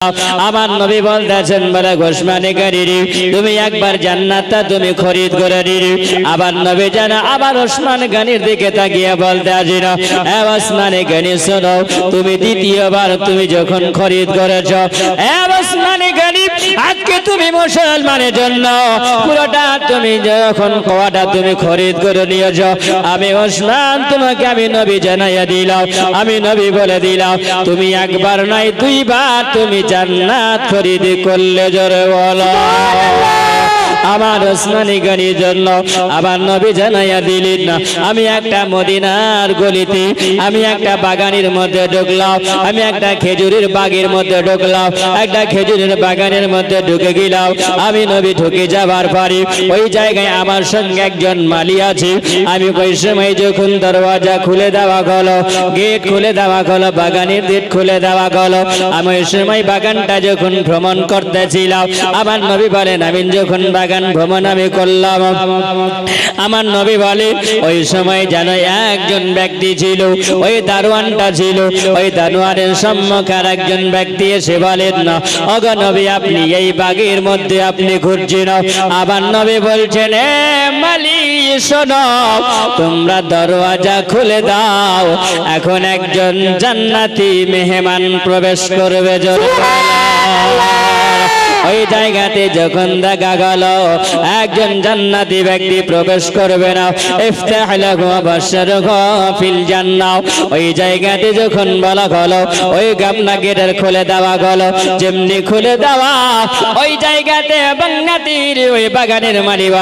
আমার নবী বলতেছেন বলে ওসমানে গনি তুমি একবার জান্নাতটা তুমি খরিদ করে দিলে। আবার নবী জানা আবার ওসমান গনির দিকে তাকিয়ে বলতে আসিল এ ওসমানে গনি শোনো, তুমি দ্বিতীয়বার তুমি যখন খরিদ করেছ এ ওসমানে গনি আজকে তুমি মুসলমানের জন্য পুরোটা তুমি যখন কোয়াটা তুমি খরিদ করে নিয়েছ, আমি ওসমান তোমাকে আমি নবী জানাইয়া দিলাম, আমি নবী বলে দিলাম তুমি একবার নয় দুইবার তুমি জান্নাত খরিদ করলে। জোরে বলো আমার ওসমানী গনির জন্য আবার নবী জানাইয়া দিলেন না আমি একটা মদিনার গলিতে আমি একটা বাগানের মধ্যে ঢুকলাম, আমি একটা খেজুরের বাগের মধ্যে ঢুকলাম, একটা খেজুরের বাগানের মধ্যে ঢুকে গেলাম। আমি নবী ঢুকে যাবার পরে ওই জায়গায় আমার সঙ্গে একজন মালি আছে। আমি ওই সময় যখন দরওয়াজা খুলে দেওয়া হলো, গেট খুলে দেওয়া হলো, বাগানের গেট খুলে দেওয়া হলো, আমি ওই সময় বাগানটা যখন ভ্রমণ করতেছিলাম আমার নবী বলেন আমি যখন বাগান ভ্রমণ আমি করলাম আমার নবী বলে ওই সময় যেন একজন ব্যক্তি ছিল, ওই দারোয়ানটা ছিল, ওই দারোয়ানের সম্মুখে আর একজন ব্যক্তি এসে বলেন না ওগো নবী আপনি এই বাগের মধ্যে আপনি ঘুরছেন। আবার নবী বলছেন এ মালিক শোনো তোমরা দরওয়াজা খুলে দাও, এখন একজন জান্নাতি মেহমান প্রবেশ করবে। জোরে ওই জায়গাতে যখন দেখা গেল একজন জান্নাতি ব্যক্তি প্রবেশ করবে না, ইফতাহ লাহু বাশশারহু ফিল জান্নাহ, ওই জায়গাতে যখন বলা হলো ওই গামনা গেটের খুলে দেওয়া হলো, যেমনি খুলে দেওয়া ওই জায়গাতে জান্নাতির ওই বাগানের মালিক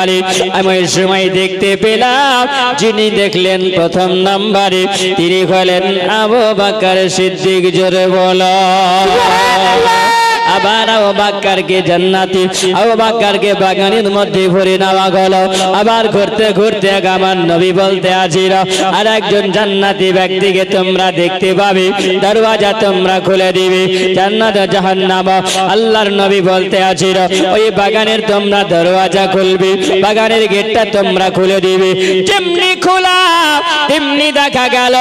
আমি ওই সময় দেখতে পেলাম যিনি দেখলেন প্রথম নম্বরে তিনি হলেন আবু বকর সিদ্দিক। জোরে বলো আবার আবু বকরকে জান্নাতি আবু বকরকে বাগানের মধ্যে ভরে নেওয়া হলো। আবার ঘুরতে ঘুরতে আমার নবী বলতে আসিল আর একজন জান্নাতি ব্যক্তিকে তোমরা দেখতে পাবে, দরওয়াজা তোমরা খুলে দিবে জান্নাত জাহান্নাম। আল্লাহর নবী বলতে আসিল ওই বাগানের তোমরা দরওয়াজা খুলবে, বাগানের গেটটা তোমরা খুলে দিবে। যেমনি খোলা তেমনি দেখা গেল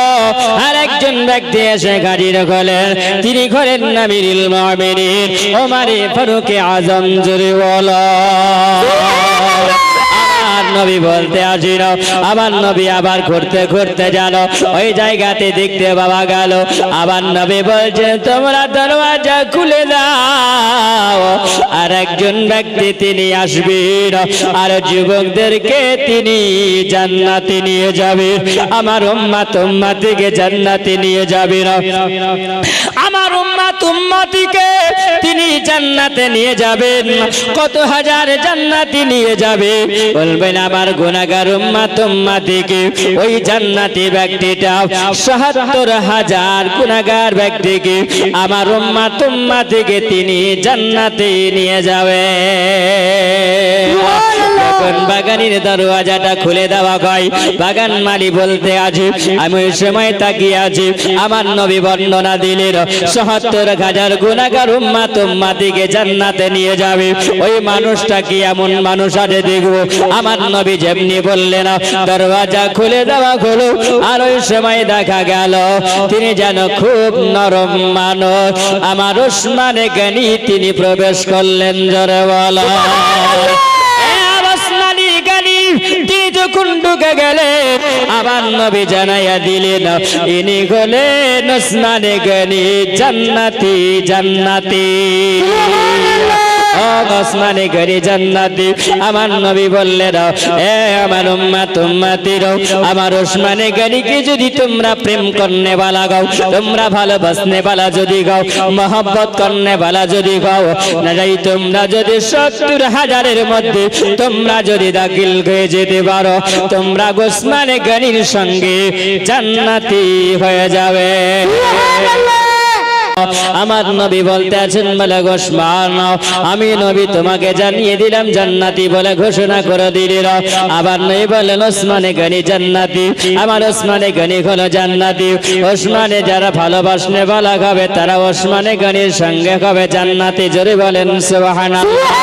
আর একজন ব্যক্তি এসে হাজির হলেন, তিনি হলেন আমিরুল মুমিনিন ওমরে ফারুক আজম। জোরে বলো নবী বলতে আসিল আবার নবী আবার ঘুরতে ঘুরতে জানো ওই জায়গাতে দেখতে পাওয়া গেল আবার নবী বলছেন তোমরা দরওয়াজা খুলে দাও, আর একজন ব্যক্তি তিনি আসবেন আর যুবকদেরকে তিনি জান্নাতে নিয়ে যাবে, আমার উম্মত উম্মতিকে জান্নাতে নিয়ে যাবেন, আমার উম্মত উম্মতিকে তিনি জান্নাতে নিয়ে যাবেন। কত হাজার জান্নাতি নিয়ে যাবে বলবেন আমার গুনাহগার উম্মত উম্মতিকে ওই জান্নাতি ব্যক্তিটা ৭৭,০০০ গুনাহগার ব্যক্তিকে আমার উম্মত উম্মতিকে তিনি জান্নাতে নিয়ে যাবে। যখন বাগানের দরওয়াজাটা খুলে দেওয়া হয় বাগান মালিক বলতে আছে আমি ওই সময় তাকিয়ে আছি আমার নবী বর্ণনা দিলেন ৭৭,০০০ গুনাহগার উম্মত উম্মতিকে জান্নাতে নিয়ে যাবে। ওই মানুষটা কি এমন মানুষ আছে দেখবো। আমার নবী যেমনি বললেন দরওয়াজা খুলে দেওয়া হলো আর ওই সময় দেখা গেল তিনি যেন খুব নরম মানুষ আমার ওসমানে গনি তিনি প্রবেশ করলেন। জোরে বলো তিনি যখন ঢুকে গেলেন আবার নবী জানাইয়া দিলেন ইনি হলেন ওসমানে গনি জান্নাতি জান্নাতি ওসমানে গনি জান্নাতি। আমার নবী বললেন এ আমার উম্মত উম্মতিরা আমার ওসমানে গনিকে যদি তোমরা প্রেম করনে वाला গাও, তোমরা ভালোবাসনে वाला যদি গাও, মহব্বত করনে वाला যদি গাও না যাই তোমরা যদি ৭০,০০০-এর মধ্যে তোমরা যদি দাখিল হয়ে যেতে পারো তোমরা ওসমানে গনির সঙ্গে জান্নাতি হয়ে যাবে। আমার নবী বলতে আছেন বলে ওসমান আমি নবী তোমাকে জানিয়ে দিলাম জান্নাতি বলে ঘোষণা করে দিলেন। আবার নবী বলেন ওসমানে গনি জান্নাতি, আমার ওসমানে গনি হলো জান্নাতি। ওসমানে যারা ভালোবাসনে বলা হবে তারা ওসমানে গনির সঙ্গে হবে জান্নাতি। জোরে বলেন সুবহানাল্লাহ।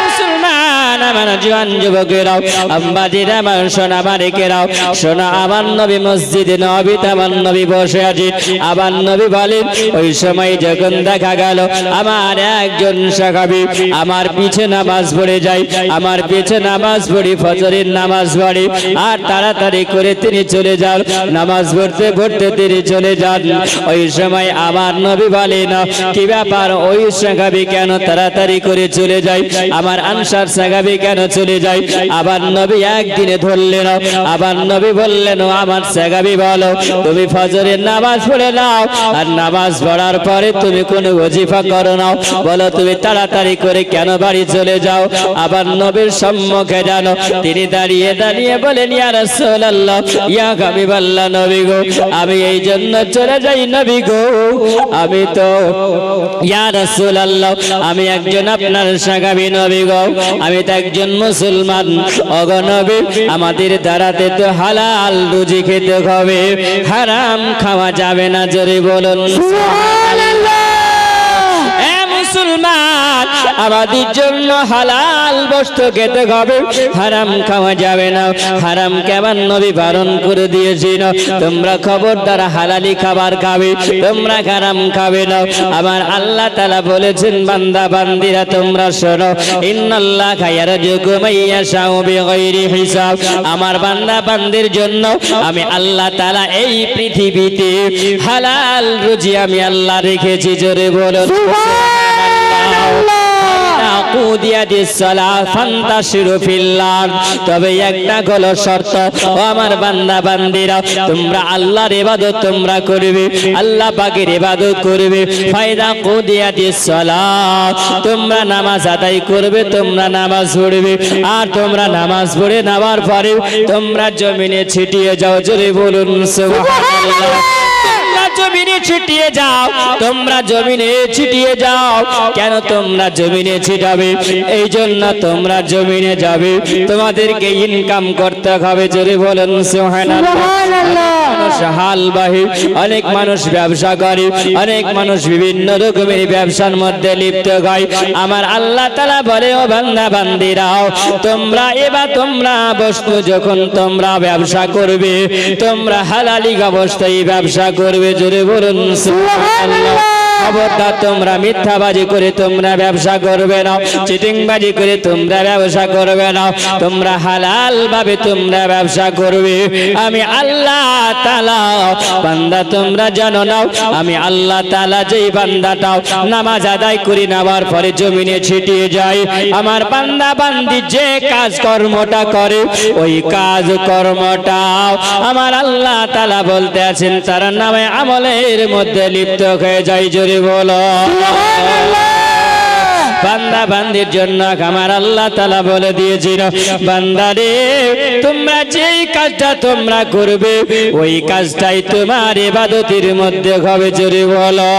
মুসলমান জান, আমার জওয়ান যুবকেরাও, আম্বাজিরা, আমার সোনা মালিকেরাও, সোনা আমার নবী মসজিদে নববীতে আমার নবী বসে আছে। আমার নবী বলেন, ওই সময় যখন দেখা গেল আমার একজন সাহাবী আমার পিছে নামাজ পড়ে যায়, আমার পিছে নামাজ পড়ি, ফজরের নামাজ পড়ে, আর তাড়াতাড়ি করে তিনি চলে যান, নামাজ পড়তে পড়তে তিনি চলে যান। ওই সময় আমার নবী বলেন, কি ব্যাপার, ওই সাহাবী কেন তাড়াতাড়ি করে চলে যায়, আমার আনসার সাহাবী কেন চলে যায়? আবার নবী একদিনে ধরলেন, আবার নবী বললেন, আমার সাহাবী বলো, তুমি ফজরের নামাজ পড়ে নাও, আর নামাজ পড়ার পরে তুমি কোন ওজিফা করো নাও, বলো তুমি তাড়াতাড়ি করে কেন বাড়ি চলে যাও? আবার নবীর সম্মুখে জানো তিনি দাঁড়িয়ে দাঁড়িয়ে বলেন, ইয়া রাসূলুল্লাহ, ইয়া হাবিবাল্লাহ, নবী গো, আমি এই জন্য চলে যাই নবী গো, আমি তো ইয়া রাসূলুল্লাহ, আমি একজন আপনার সাহাবী নবী গো, আমি তো একজন মুসলমান, ওগো নবী, আমাদের দ্বারাতে তো হালাল রুজি খেতে হবে, হারাম খাওয়া যাবে না। জোরে বলুন সুবহানাল্লাহ। মুসলমান, আমাদের জন্য হালাল বস্তু খেতে হবে, হারাম খাওয়া যাবে না। হারাম কেমন নবী বারণ করে দিয়েছিল, তোমরা খবরদার হালালি খাবার খাবে, তোমরা হারাম খাবে না। আমার আল্লাহ তাআলা বলেছেন, বান্দা বান্দিরা তোমরা শোনো, ইন্নাল্লাহা ইয়ারযুকু মাইয়াশাউ বিগাইরি হিসাব, আমার বান্দা বান্দির জন্য আমি আল্লাহ তাআলা এই পৃথিবীতে হালাল রুজি আমি আল্লাহ রেখেছি। জোরে বলো তবে একটা হলো শর্ত, ও আমার বান্দা বান্দিরা, তোমরা আল্লাহর ইবাদত তোমরা করবে, আল্লাহ পাকের ইবাদত করবে। ফায়দা কুদিয়াতিস সালাত, তোমরা নামাজ আদায় করবে, তোমরা নামাজ পড়বে, আর তোমরা নামাজ পড়ে নেওয়ার পরে তোমরা জমিনে ছিটিয়ে যাও। জোরে বলুন সুবহানাল্লাহ। জমিনে ছিটিয়ে যাও, তোমরা জমিনে ছিটিয়ে যাও। কেন তোমরা জমিনে ছিটাবে? এই জন্য তোমরা জমিনে যাবে, তোমাদেরকে ইনকাম করতে হবে। জোরে বলেন সুবহানাল্লাহ। হালবাহী অনেক মানুষ ব্যবসা করে, অনেক মানুষ বিভিন্ন রকমের ব্যবসার মধ্যে লিপ্ত হয়। আমার আল্লাহ তাআলা বলে, ও বান্দা বান্দিরাও, তোমরা এবার তোমরা বস্তু যখন তোমরা ব্যবসা করবে, তোমরা হালালি অবস্থায় ব্যবসা করবে। জোরে বলুন সুবহানাল্লাহ। খবরদার তোমরা মিথ্যাবাজি করে তোমরা ব্যবসা করবে না, চিটিংবাজি করে তোমরা ব্যবসা করবে না, তোমরা হালাল ভাবে তোমরা ব্যবসা করবে। আমি আল্লাহ তাআলা, বান্দা তোমরা জানো না, আমি আল্লাহ তাআলা যেই বান্দাটাও নামাজ আদায় করে নেওয়ার পরে জমিনে ছিটিয়ে যায়, আমার বান্দা বান্দি যে কাজ কর্মটা করে, ওই কাজ কর্মটাও আমার আল্লাহ তাআলা বলতে আছেন তার নামে আমলের মধ্যে লিপ্ত হয়ে যায়। জোরে বলো বান্দা বান্দির জন্য আমার আল্লাহ তাআলা বলে দিয়েছিল, বান্দারে তোমরা যেই কাজটা তোমরা করবে, ওই কাজটাই তোমার ইবাদতের মধ্যে হবে। জোরে বলো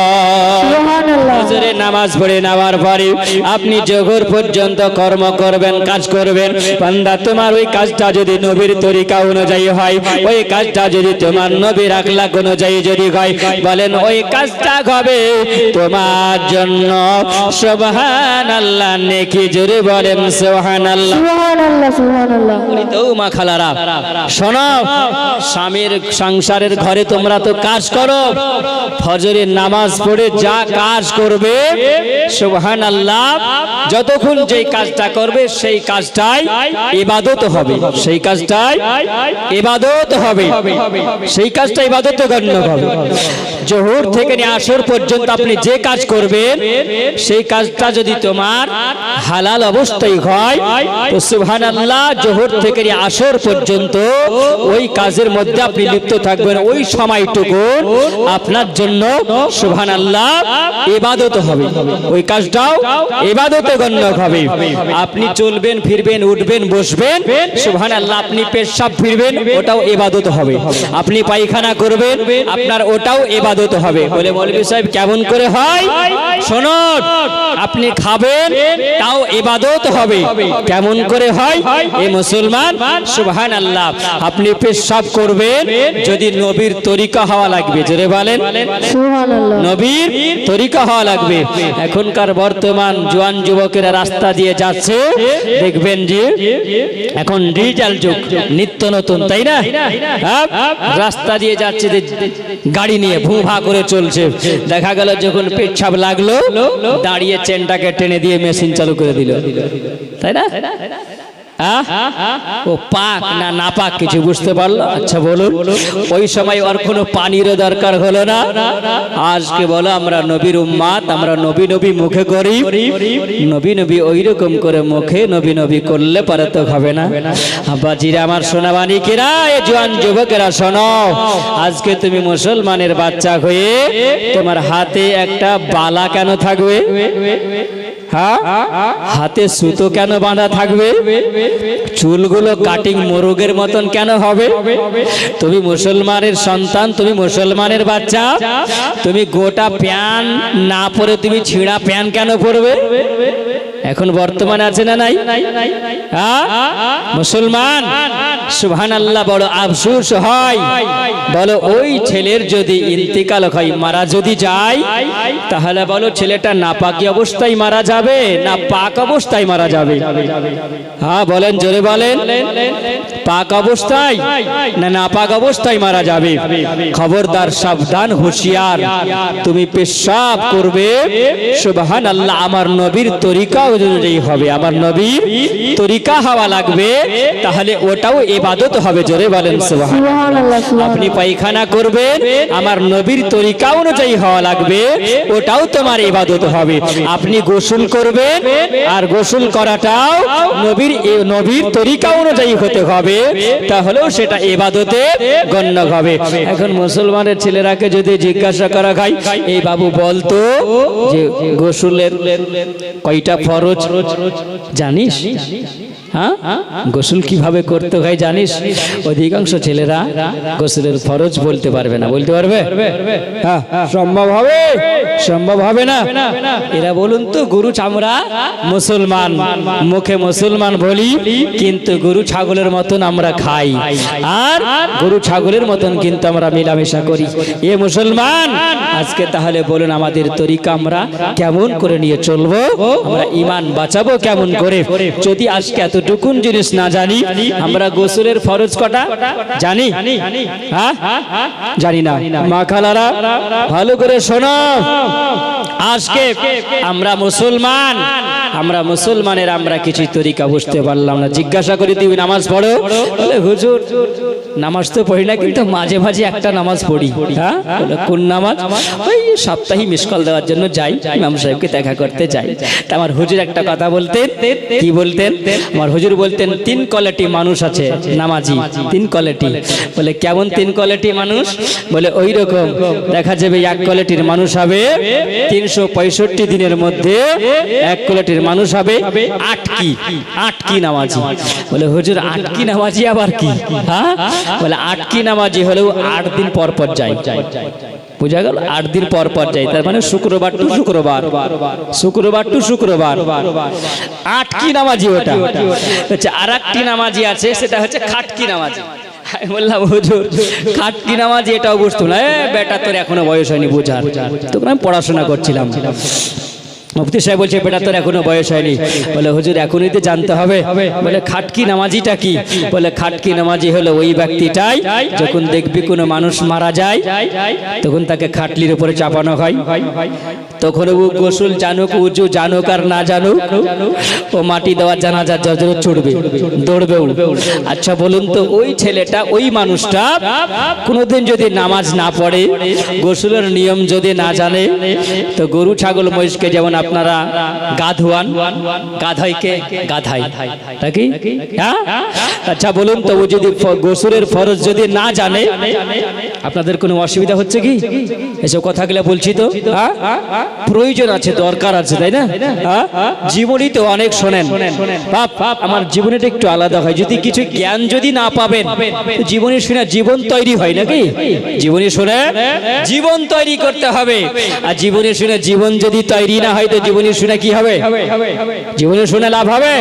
সুবহানাল্লাহ। ফজরের নামাজ পড়ে নেওয়ার পরে আপনি জোহর পর্যন্ত কর্ম করবেন, কাজ করবেন। বান্দা তোমার ওই কাজটা যদি নবীর তরিকা অনুযায়ী হয়, ওই কাজটা যদি তোমার নবীর আখলাক অনুযায়ী যদি হয়, বলেন ওই কাজটা হবে তোমার জন্য সুবহানাল্লাহ নেকি। জোরে বলেন সুবহানাল্লাহ সুবহানাল্লাহ সুবহানাল্লাহ। তো মা খালারা শোনো, স্বামীর সংসারের ঘরে তোমরা তো কাজ করো, ফজরের নামাজ পড়ে যা কাজ করবে সুবহানাল্লাহ, যতক্ষণ যেই কাজটা করবে সেই কাজটাই ইবাদত হবে, সেই কাজটাই ইবাদত হবে, সেই কাজটা ইবাদতে গণ্য হবে। জোহর থেকে আসর পর্যন্ত আপনি যে কাজ করবেন, সেই কাজটা যদি তোমার হালাল অবস্থায় হয়, তো সুবহানাল্লাহ জোহর থেকে আসর পর্যন্ত ওই কাজের মধ্যে আপনি লিপ্ত থাকবেন। ওই সময়টুকু আপনার জন্য সুবহানাল্লাহ ইবাদত হবে, ওই কাজটাও ইবাদতে গণ্য হবে। আপনি চলবেন, ফিরবেন, উঠবেন, বসবেন, সুবহানাল্লাহ, আপনি পেশাব ফিরবেন, ওটাও ইবাদত হবে। আপনি পায়খানা করবেন, আপনার ওটাও ইবাদত হবে। বলে মৌলভী সাহেব কেমন করে হয়? শোনো, আপনি খাবেন তাও ইবাদত হবে। কেমন করে হয় এই মুসলমান? সুবহানাল্লাহ। আপনি পেশাব করবেন, যদি নবীর তরিকা হওয়া লাগবে, জোরে বলেন সুবহানাল্লাহ। নবীর তরিকা হওয়া লাগবে। এখনকার বর্তমান জোয়ান যুবকেরা রাস্তা দিয়ে যাচ্ছে, দেখবেন যে এখন ডিজিটাল যুগ, নিত্য নতুন, তাই না? রাস্তা দিয়ে যাচ্ছে গাড়ি নিয়ে ভুভা করে চলছে, দেখা গেল যখন পেচ্ছাপ লাগলো দাঁড়িয়ে চেনটাকে টেনে দিয়ে মেশিন চালু করে দিল, তাই না? ও পাক না না পাক কিছু বুঝতে পারলো? আচ্ছা বলুন, ওই সময় ওর কোনো পানিরও দরকার হলো না। আজকে বলো আমরা নবীর উম্মাত, আমরা নবী নবী মুখে করি, নবী নবী ওই রকম করে মুখে নবী নবী করলে পারে তো হবে না। আব্বাজিরা আমার সোনাবানি কিরা, এই জোয়ান যুবকেরা শোনো, আজকে তুমি মুসলমানের বাচ্চা হয়ে তোমার হাতে একটা বালা কেন থাকবে? হ্যাঁ, হাতে সুতো কেন বাঁধা থাকবে? চুলগুলো কাটিং মোরগের মতন কেন হবে? তুমি মুসলমানের সন্তান, তুমি মুসলমানের বাচ্চা, তুমি গোটা প্যান না পরে তুমি ছিঁড়া প্যান কেন পরবে? এখন বর্তমানে আছে না নাই? মুসলমান সুবহানাল্লাহ, বড় আফসোস হয়। বলো ওই ছেলের যদি ইন্তিকাল হয়, মারা যদি যায়, তাহলে বলো ছেলেটা নাপাকি অবস্থায় মারা যাবে না পাক অবস্থায় মারা যাবে? হ্যাঁ বলেন, জোরে বলেন, পাক অবস্থায় না নাপাক অবস্থায় মারা যাবে? খবরদার, সাবধান, হুঁশিয়ার। তুমি পেশাব করবে, সুবহানাল্লাহ, আমার নবীর তরিকা অনুযায়ী হবে, আমার নবীর তরিকা হওয়া লাগবে, তাহলে ওটাও ইবাদত হবে। জোরে বলেন সুবহানাল্লাহ। আপনি পায়খানা করবেন, আমার নবীর তরিকা অনুযায়ী হওয়া লাগবে, ওটাও তোমার ইবাদত হবে। আপনি গোসল করবেন, আর গোসল করাটাও নবীর তরিকা অনুযায়ী হতে হবে, তাহলেও সেটা ইবাদতে গণ্য হবে। এখন মুসলমানের ছেলেরাকে যদি জিজ্ঞাসা করা হয়, এই বাবু বলতো যে গোসলের কয়টা ফরজ জানিস? হ্যাঁ, গোসল কিভাবে করতে হয় জানিস? অধিকাংশ ছেলেরা গোসলের ফরজ বলতে পারবে না। বলতে পারবে? হ্যাঁ, সম্ভব হবে? সম্ভব হবে না। এরা বলুন তো, গরু চামড়া মুসলমান, মুখে মুসলমান বলি, কিন্তু গরু ছাগলের মতন আমরা খাই, আর গরু ছাগলের মতন কিন্তু আমরা মেলামেশা করি। এ মুসলমান, আজকে তাহলে বলুন আমাদের তরিকা আমরা কেমন করে নিয়ে চলবো? আমরা ঈমান বাঁচাবো কেমন করে? যদি আজকে এতটুকুন জিনিস না জানি, আমরা গোসলের ফরজ কটা জানি? হ্যাঁ, জানি না। মা খালারা ভালো করে শোনো, আজকে আমরা মুসলমান, আমরা মুসলমানের আমরা কিছু তরিকা বুঝতে পারলাম না। জিজ্ঞাসা করি, তুমি নামাজ পড়ো? বলে হুজুর নামাজ তো পড়ি না, কিন্তু মাঝে মাঝে একটা নামাজ পড়ি। হ্যাঁ, কোন নামাজ? ওই সপ্তাহে মিস কল দেওয়ার জন্য যাই, ইমাম সাহেবকে দেখা করতে যাই। তা আমার হুজুর একটা কথা বলতেন। কি বলতেন? আমার হুজুর বলতেন, তিন কোয়ালিটি মানুষ আছে নামাজি, তিন কোয়ালিটি। বলে কেমন তিন কোয়ালিটি মানুষ? বলে ওই রকম দেখা যাবে এক কোয়ালিটির মানুষ হবে 365 দিনের মধ্যে, এক কোয়ালিটির মানুষ হবে আটকি নামাজি। বলে হুজুর আটকি নামাজি আবার কি? হ্যাঁ, বলে আটকি নামাজি হলেও 8 দিন পর পর যায়। বুঝা গেল? 8 দিন পর পর যায়, তার মানে শুক্রবার টু শুক্রবার, শুক্রবার টু শুক্রবার। আটকি নামাজি ওটা হচ্ছে। আর একটি নামাজি আছে, সেটা হচ্ছে খাটকি নামাজি। বললাম হুজুর খাটকি নামাজি এটাও বুঝতো না। বেটা তোর এখনো বয়স হয়নি বোঝার, তখন আমি পড়াশোনা করছিলাম। মুফতি সাহেব বলছে, বেটা তোর এখনো বয়স হয়নি। বলে হুজুর এখনই তো জানতে হবে। বলে খাটকি নামাজিটা কি? বলে খাটকি নামাজি হলো ওই ব্যক্তিটাই যখন দেখবি কোনো মানুষ মারা যায়, তখন তাকে খাটলির উপরে চাপানো হয়, তখন ও গোসল জানুক, উজু জানুক আর না জানুক, ও মাটি দেওয়ার জানাজার জজরত ছুটবে, দৌড়বেও। আচ্ছা বলুন তো, ওই ছেলেটা, ওই মানুষটা কোনোদিন যদি নামাজ না পড়ে, গোসলের নিয়ম যদি না জানে, তো গরু ছাগল মহিষকে যেমন আপনারা গা ধোয়ান, গাধাইকে গাধাই নাকি? হ্যাঁ, আচ্ছা বলুন তো, ও যদি গোসলের ফরজ যদি না জানে, আপনাদের কোনো অসুবিধা হচ্ছে কি এসব কথাগুলো বলছি তো প্রয়োজন আছে দরকার আছে তাই না জীবনই তো অনেক শোনেন বাপ আমার জীবনটা একটু আলাদা হয় যদি কিছু জ্ঞান যদি না পাবেন জীবনী শুনে জীবন তৈরি হয় নাকি জীবনী শুনে জীবন তৈরি করতে হবে আর জীবনী শুনে জীবন যদি তৈরি না হয় তো জীবনী শুনে কি হবে জীবনী শুনে লাভ হবে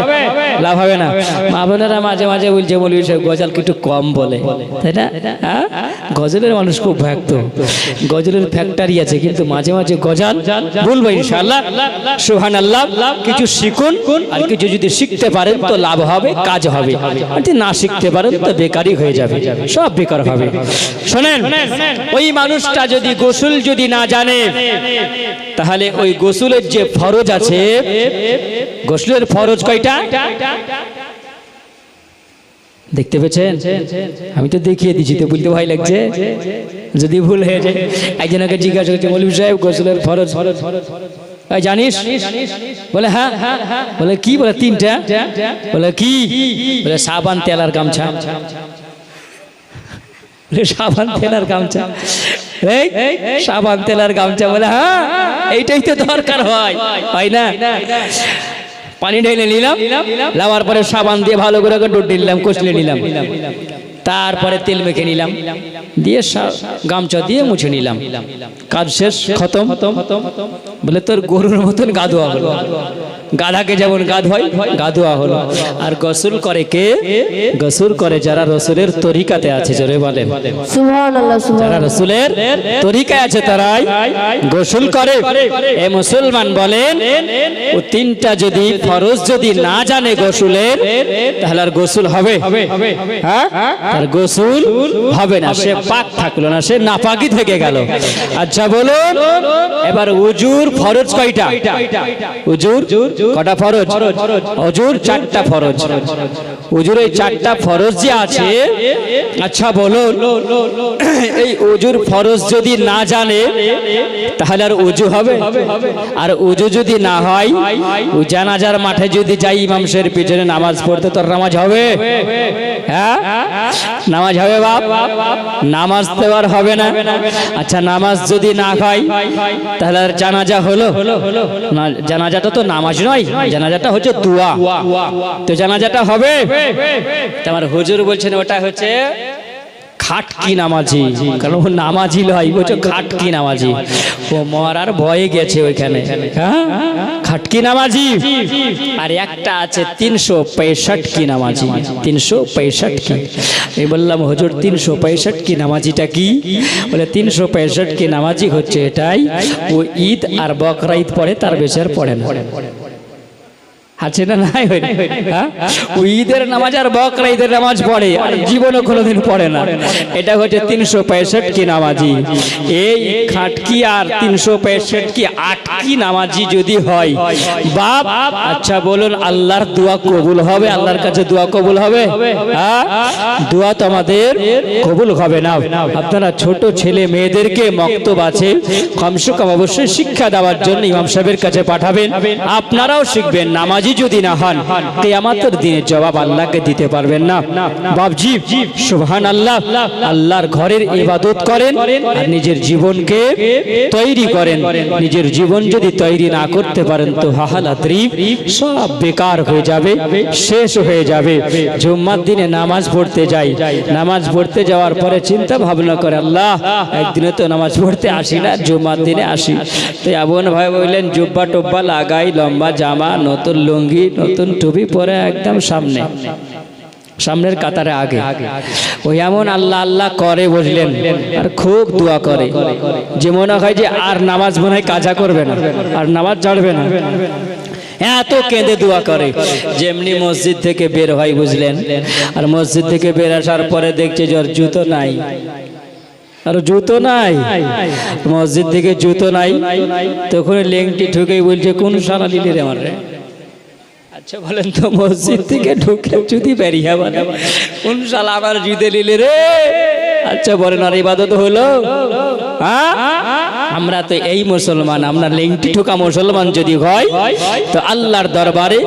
না মা বোনেরা মাঝে মাঝে বলছে মৌলভী সাহেব গজল একটু কম বলে তাই না গজলের মানুষ খুব ভক্ত গজলের ফ্যাক্টরি আছে কিন্তু মাঝে মাঝে গজল বলবো ইনশাআল্লাহ সুবহানাল্লাহ কিছু শিখুন আর কিছু যদি শিখতে পারেন তো লাভ হবে কাজ হবে আর যদি না শিখতে পারেন তো বেকারই হয়ে যাবে সব বেকার হবে শুনেন ওই মানুষটা যদি গোসল যদি না জানে তাহলে ওই গোসলের যে ফরজ আছে গোসলের ফরজ কয়টা দেখতে পেয়েছেন আমি তো দেখিয়ে দিচ্ছি তো বলতে ভয় লাগছে যদি ভুল হয়ে যায় একজনকে জিজ্ঞাসা করছে মৌলভী সাহেব গোসলের ফরজ জানিস বলে হ্যাঁ বলে কি বলে তিনটা বলে কি বলে সাবান তেল আর গামছা সাবান তেল আর গামছা সাবান তেল আর গামছা বলে হ্যাঁ এইটাই তো দরকার হয় না পানি ঢেলে নিলাম লাওয়ার পরে সাবান দিয়ে ভালো করে ডুব নিলাম কষলে নিলাম তারপরে তেল মেখে নিলাম দিয়ে গামছা দিয়ে মুছে নিলাম কাজ শেষ খতম বলে তোর গরুর মতন গা ধোয়া হলো গাধাকে যেমন গা ধোয় গা ধোয়া হলো আর গোসল করে কে গোসল করে যারা রসুলের তরিকাতে আছে জোরে বলেন সুবহানাল্লাহ যারা রসুলের তরিকায় আছে তারাই গোসল করে এ মুসলমান বলেন ও তিনটা যদি ফরজ যদি না জানে গোসলের তাহলে আর গোসল হবে হ্যাঁ আর গোসল হবে না সে পাক থাকলো না সে নাপাকি থেকে গেল আচ্ছা বলুন এবার উজুর ফরজ কয়টা উজুর কটা ফরজ উজুর চারটা ফরজ উজুর এই চারটা ফরজ যে আছে আচ্ছা বলুন এই উজুর ফরজ যদি না জানে তাহলে আর উজু হবে আর উজু যদি না হয় ওই জানাজার মাঠে যদি যাই ইমাম সাহেবের পিছনে নামাজ পড়তে তোর নামাজ হবে হ্যাঁ নামাজ হবে বাপ নামাজ তো আর হবে না আচ্ছা নামাজ যদি না হয় তাহলে আর জানাজা হলো না জানাজাটা তো নামাজ নয় জানাজাটা হচ্ছে দোয়া তো জানাজাটা হবে তোমার হুজুর বলছেন ওটা হচ্ছে খাটকি নামাজি কারণ ও নামাজি লয় বলছো খাটকি নামাজি ও মরার ভয়ে গেছে ওইখানে হ্যাঁ খাটকি নামাজি আর একটা আছে 365 কি নামাজি 365 কি এই বললাম হুজুর 365 কি নামাজিটা কি বলে 365 কি নামাজি হচ্ছে এটাই ও ঈদ আর বকরা ঈদ পড়ে তার বেশি আর পড়ে না আছে না নাই ও ঈদের নামাজ আর বকরা ঈদের নামাজ পড়ে আর জীবনে কোনোদিন পড়ে না এটা হচ্ছে 365 কি নামাজি এই খাটকি আর 365 কি 8 কি নামাজি যদি হয় বাপ আচ্ছা বলুন আল্লাহর দোয়া কবুল হবে আল্লাহর কাছে দোয়া কবুল হবে হ্যাঁ দোয়া তো আমাদের কবুল হবে না আপনারা ছোট ছেলে মেয়েদেরকে মক্তব আছে কমসে কম অবশ্যই শিক্ষা দেওয়ার জন্য ইমাম সাহেবের কাছে পাঠাবেন আপনারাও শিখবেন নামাজ যদি না হন কিয়ামতের দিনে জবাব আল্লাহকে দিতে পারবেন না বাপজি সুবহানাল্লাহ আল্লাহর ঘরের ইবাদত করেন আর নিজের জীবনকে তৈরি করেন নিজের জীবন যদি তৈরি না করতে পারেন তো হাহালাদ্রিব সব বেকার হয়ে যাবে শেষ হয়ে যাবে জুম্মার দিনে নামাজ পড়তে যাই নামাজ পড়তে যাওয়ার পরে চিন্তা ভাবনা করে আল্লাহ একদিনে তো নামাজ পড়তে আসি না জুম্মার দিনে আসি তো আবুন ভাই বললেন জুব্বা টুব্বা লাগাই লম্বা জামা নতুন লুঙ্গি নতুন টুপি পরে একদম সামনের কাতারে আগে ওই এমন আল্লাহ আল্লাহ করে বুঝলেন আর খুব দোয়া করে যে মনে হয় যে আর নামাজ মনে হয় কাজা করবে না আর নামাজ ছাড়বে না এত কেঁদে দোয়া করে যেমনি মসজিদ থেকে বের হয় বুঝলেন আর মসজিদ থেকে বের আসার পরে দেখছে যে ওর জুতো নাই আর জুতো নাই মসজিদ থেকে জুতো নাই তখন লেংটি ঠুকেই বলছে কোন সারা দিলি রে আমার রে আচ্ছা বলেন তো মসজিদ থেকে ঢুকে যদি বেরিয়ে কোন সালা আমার জুতে নিলে রে আচ্ছা বলেন আর ইবাদত হলো? হ্যাঁ, আমরা তো এই মুসলমান, আমরা লেংটি ঠোকা মুসলমান যদি হয় তো আল্লাহর দরবারে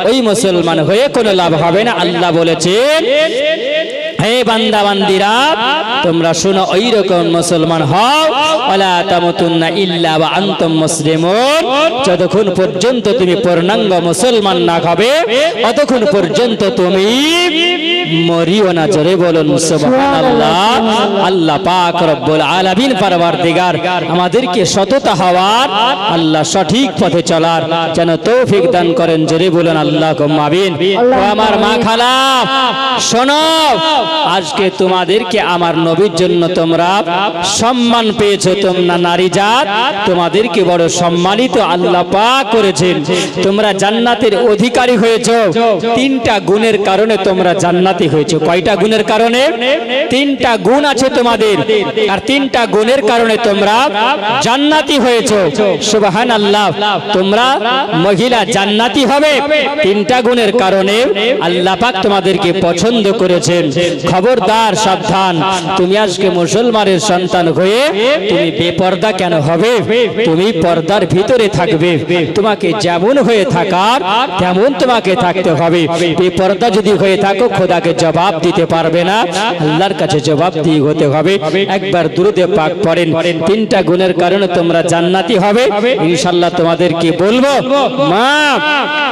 ওই মুসলমান হয়ে কোনো লাভ হবে না। আল্লাহ বলেছেন, হে বান্দা বান্দিরা, তোমরা শোনো ওই রকম মুসলমান হও, ওয়ালা তামুতুন্না ইল্লা ওয়া আনতুম মুসলিমুন। যতক্ষণ পর্যন্ত তুমি পূর্ণাঙ্গ মুসলমান না হবে ততক্ষণ পর্যন্ত তুমি মরিও না। জোরে বলুন সুবহানাল্লাহ। আল্লাহ পাক রব্বুল আলামিন পরওয়ারদিগার আমাদেরকে সততা হওয়ার, আল্লাহ সঠিক পথে চলার যেন তৌফিক দান করেন। জোরে বলুন আল্লাহুম্মা আমিন। ও আমার মা খালা, শোনো, আজকে তোমাদেরকে আমার নবীর জন্য তোমরা সম্মান পেয়েছো। তোমরা নারী জাত, তোমাদেরকে বড় সম্মানিত আল্লাহ পাক করেছেন। তোমরা জান্নাতের অধিকারী হয়েছো। তিনটা গুণের কারণে তোমরা জান্নাতি হয়েছো। কয়টা গুণের কারণে? তিনটা গুণ আছে তোমাদের, আর তিনটা গুণের কারণে তোমরা জান্নাতি হয়েছো। সুবহানাল্লাহ। তোমরা মহিলা জান্নাতি হবে তিনটা গুণের কারণে। আল্লাহ পাক তোমাদেরকে পছন্দ করেছেন। খবরদার, সাবধান, তুমি আজকে মুসলমানের সন্তান হয়ে তুমি বেপর্দা কেন হবে? তুমি পর্দার ভিতরে থাকবে। তোমাকে যেমন হয়ে থাকার তেমন তোমাকে থাকতে হবে। বেপর্দা যদি হয়ে থাকো খোদাকে জবাব দিতে পারবে না, আল্লাহর কাছে জবাব দিয়ে হতে হবে। একবার দুরূদে পাক পড়েন, তিনটা গুণের কারণে তোমরা জান্নাতি হবে। ইনশাআল্লাহ তোমাদেরকে বলবো, মা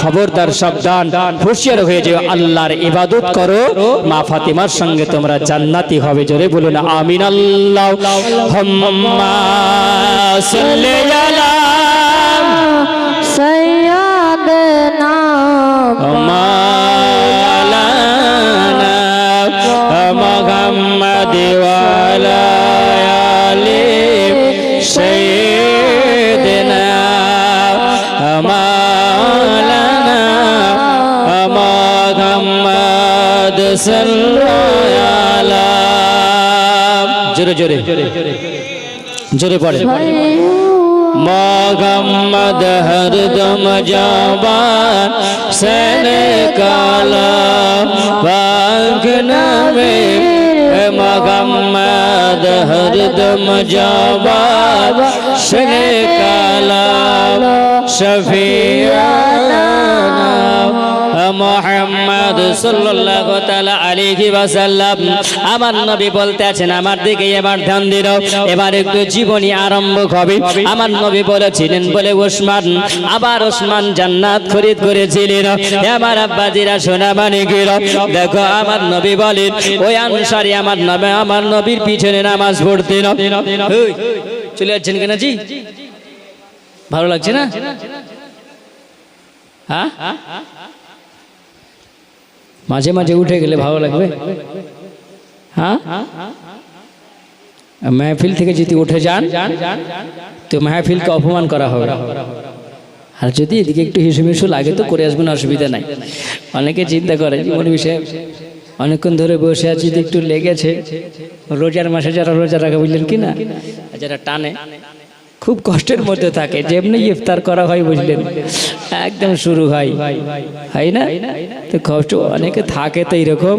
খবরদার, সাবধান, হুঁশিয়ার হয়ে যাও, আল্লাহর ইবাদত করো, মা ফাতিমার সঙ্গে তোমরা জান্নাতি হবে। জোরে বলুন আমিন। আল্লাহুম্মা সাল্লি আলা সাইয়্যিদিনা মাওলানা মুহাম্মাদ ওয়া আলা আলি সাইয়্যিদিনা মাওলানা মুহাম্মাদ সাল্লাল্লাহু আলা। জোরে জোরে জোরে পড়ে। মোহাম্মদ হরদম জবান সে নিকালা পাক নামে। মোহাম্মদ হরদম জবান সে নিকালা শফিয়ানা মুহাম্মদ সাল্লাল্লাহু তাআলা আলাইহি ওয়াসাল্লাম। আমার নবী বলতে আছেন, আমার দিকে এবার ধ্যান দিন, এবার একটু জীবনী আরম্ভ হবে। আমার নবী বলেছিলেন বলে ওসমান, আবার ওসমান জান্নাত খরিদ করেছিলেন। আমার আব্বাজিরা সোনা মানিকেরা, দেখো আমার নবী বলেন, ওই আনসারী আমার নবীর পিছনে নামাজ পড়তেন। চলে যাচ্ছেন কেন জি? ভালো লাগছে না? হ্যাঁ, মাঝে মাঝে উঠে গেলে ভালো লাগবে। হ্যাঁ, মেহফিল থেকে যদি উঠে যান তো মেহফিলকে অপমান করা হবে। আর যদি এদিকে একটু হিসু লাগে তো করে আসবেন, অসুবিধা নাই। অনেকে চিন্তা করে জীবন বিষয়ে, অনেকক্ষণ ধরে বসে আছি, একটু লেগেছে। রোজার মাসে যারা রোজা রাখে বুঝলেন কি না, যারা টানে খুব কষ্টের মধ্যে থাকে, যেমনি ইফতার করা হয় বুঝলেন একদম শুরু হয় না, তো কষ্ট অনেকে থাকে। তো এইরকম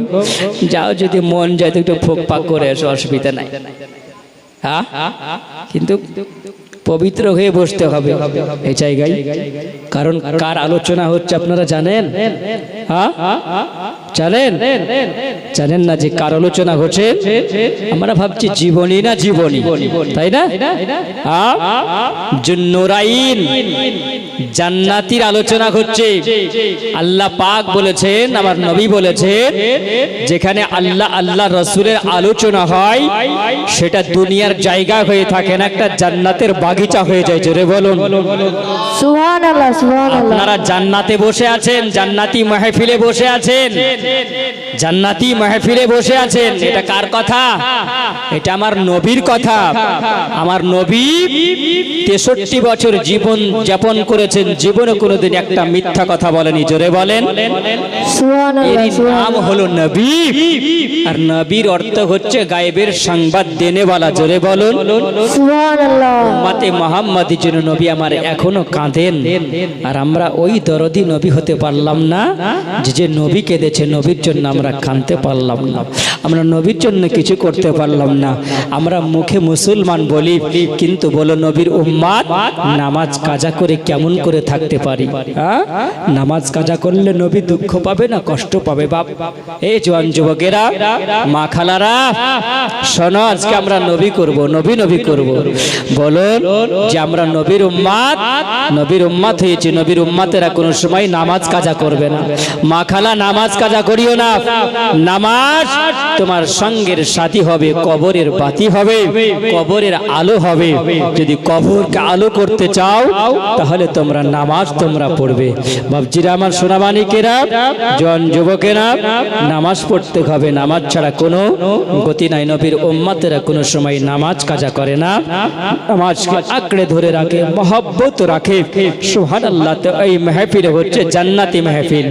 যাও, যদি মন যায় তো একটু ফোক পাক করে আসো, অসুবিধা নাই। হ্যাঁ, কিন্তু পবিত্র হয়ে বসতে হবে এই জায়গায়। কারণ কার আলোচনা হচ্ছে আপনারা জানেন? হ্যাঁ, জানেন না যে কার আলোচনা হচ্ছে? আমরা ভাবছি জীবনী না জীবনী, তাই না? জুন্নুরাইন জান্নাতীর আলোচনা হচ্ছে। আল্লাহ পাক বলেছেন, আমার নবী বলেছেন, যেখানে আল্লাহ রাসূলের আলোচনা হয় সেটা দুনিয়ার জায়গা হয়ে থাকে না, একটা জান্নাতের বাগিচা হয়ে যায়। জোরে বলুন সুবহানাল্লাহ, সুবহানাল্লাহ। আপনারা জান্নাতে বসে আছেন, জান্নাতি মাহফিলে বসে আছেন, জান্নাতি মাহফিলে বসে আছেন। এটা কার কথা? এটা আমার নবীর কথা। আমার নবী 63 বছর জীবন যাপন করেছেন, জীবনে কোনোদিন একটা মিথ্যা কথা বলেনি। জোরে বলেন সুবহানাল্লাহ। এর নাম হলো নবী, আর নবীর অর্থ হচ্ছে গায়েবের সংবাদ দেনেওয়ালা। জোরে বলুন সুবহানাল্লাহ। উম্মতে মুহাম্মাদির জন্য নবী আমার এখনো কাঁদেন, আর আমরা ওই দরদি নবী হতে পারলাম না যে নবী কেঁদেছেন। নবীর জন্য আমরা কাঁদতে পারলাম না, আমরা নবীর জন্য কিছু করতে পারলাম না। আমরা মুখে মুসলমান বলি, কিন্তু বলো নবীর উম্মাত নামাজ কাজা করে কেমন করে থাকতে পারি? হ্যাঁ, নামাজ কাজা করলে নবী দুঃখ পাবে না কষ্ট পাবে? বাপ, এই জওয়ান যুবকেরা, মা খালারা, শোনো, আজকে আমরা নবী করব, নবী নবী করব। বলুন যে আমরা নবীর উম্মাত, নবীর উম্মাত হয়েছে, নবীর উম্মাতেরা কোনো সময় নামাজ কাজা করবে না। মা খালা, নামাজ কাজা করিও না। নামাজ তোমার সঙ্গের সাথী হবে, কবরের বাতি হবে, কবরের আলো হবে। যদি কবরকে আলো করতে চাও তাহলে তোমরা নামাজ তোমরা পড়বে। বাবজিরা আমার, সোনামানিকেরা, জন যুবকেরা, নামাজ পড়তে হবে। নামাজ ছাড়া কোনো গতি নাই। নবীর উম্মতেরা কোনো সময় নামাজ কাজা করে না, নামাজকে আঁকড়ে ধরে রাখে, মহব্বত রাখে। সুবহানাল্লাহ। তো এই মাহফিল হচ্ছে জান্নাতি মাহফিল।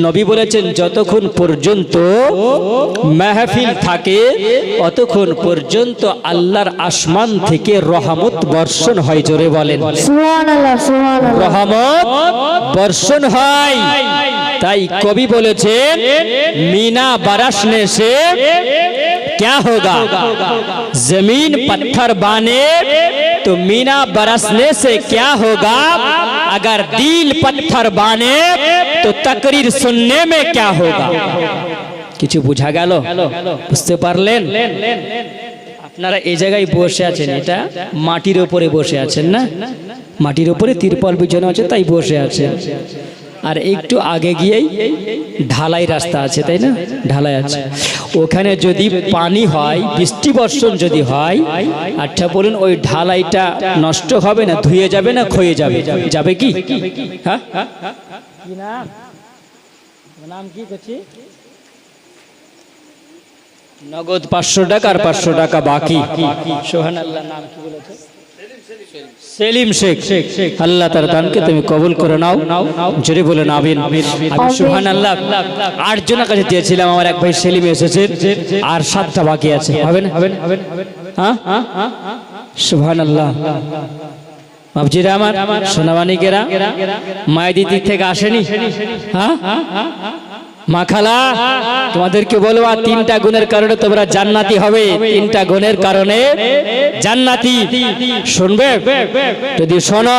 নবী বলেছেন যতক্ষণ পর্যন্ত মাহফিল থাকে অতক্ষণ পর্যন্ত আল্লাহর আসমান থেকে রহমত বর্ষণ হয়। জোরে বলেন সুবহানাল্লাহ, সুবহানাল্লাহ। রহমত বর্ষণ হয়। তাই কবি বলেছেন मीना बरसने से क्या होगा, जमीन पत्थर बने तो मीना बरसने से क्या होगा, अगर दिल पत्थर बने तो तकरीर सुनने में क्या होगा। কিছু বুঝা গেল? বুঝতে পারলেন? আপনারা এই জায়গায় বসে আছেন, এটা মাটির উপরে বসে আছেন না? মাটির উপরে তিরপল বিছানো আছে, তাই বসে আছেন। আর একটু আগে গিয়েই ঢালাই রাস্তা আছে, তাই না? ঢালাই আছে। ওখানে যদি পানি হয়, বৃষ্টি বর্ষণ যদি হয়, আচ্ছা বলুন, ওই ঢালাইটা নষ্ট হবে না, ধুয়ে যাবে না, ক্ষয়ে যাবে? যাবে কি? হ্যাঁ, কি নাম? নাম কি করছি? নগদ 500 টাকা আর 500 টাকা বাকি। সুবহানাল্লাহ। নাম কি বলেছে? সেলিম শেখ। আল্লাহ তার দানকে তুমি কবুল করে নাও। জোরে বলেন আমিন। আমি সুবহানাল্লাহ 8 জনের কাছে দিয়েছিলাম, আমার এক ভাই সেলিম এসেছে, আর 7টা বাকি আছে। হবে না? হ্যাঁ, সুবহানাল্লাহ। বাবজিরা আমার, সোনামানিকেরা, মায়ের দিক থেকে আসেনি? হ্যাঁ, মা খালা, তোমাদেরকে বলবো 3টা গুণের কারণে তোমরা জান্নাতি হবে। 3টা গুণের কারণে জান্নাতি। শুনবে? যদি শোনো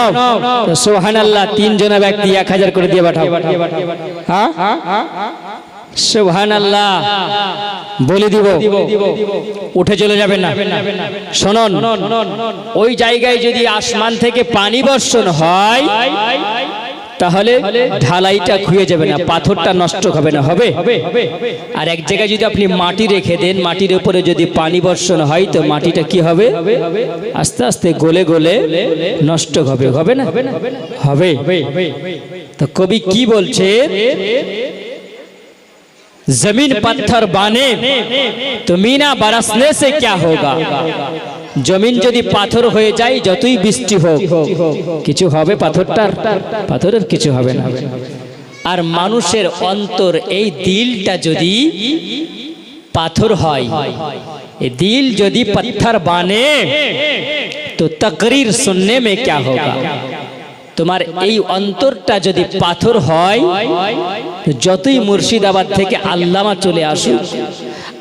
তো সুবহানাল্লাহ 3 জন ব্যক্তি 1000 করে দিয়ে পাঠাও। হ্যাঁ, সুবহানাল্লাহ বলে দিব, উঠে চলে যাবেন না। শুনুন, ওই জায়গায় যদি আসমান থেকে পানি বর্ষণ হয় তাহলে ঢালাইটা খুঁয়ে যাবে না, পাথরটা নষ্ট হবে না। হবে? আর এক জায়গায় যদি আপনি মাটি রেখে দেন, মাটির উপরে যদি পানি বর্ষণ হয় তো মাটিটা কি হবে? আস্তে আস্তে গলে গলে নষ্ট হবে। হবে না? হবে। তো কবি কি বলছে? जमीन पत्थर बने तो मीना बरसने से क्या होगा, জমিন যদি পাথর হয়ে যায়, যতই বৃষ্টি হোক কিছু হবে? পাথরের কিছু হবে না। আর মানুষের অন্তর, এই দিলটা যদি পাথর হয়, এই দিল যদি पत्थर बने तो तकरीर सुनने में क्या होगा। তোমার এই অন্তরটা যদি পাথর হয়, যতই মুর্শিদাবাদ থেকে আল্লামা চলে আসুক,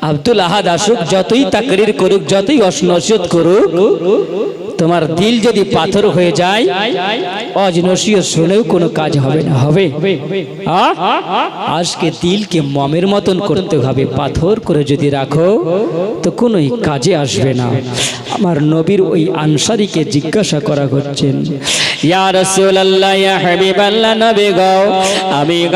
আব্দুল আহাদ আসুক, যতই তাকরীর করুক, যতই নসিহত করুক, তোমার দিল যদি পাথর হয়ে যায়, আজ নসিহত শুনেও কোনো কাজ হবে না। হবে? আজকে দিলকে মমের মতন করতে হবে। পাথর করে যদি রাখো তো কোনোই কাজে আসবে না। আমার নবীর ওই আনসারীকে জিজ্ঞাসা করা হচ্ছেন, ইয়া রাসূলুল্লাহ, ইয়া হাবিবাল্লাহ, নবী গো,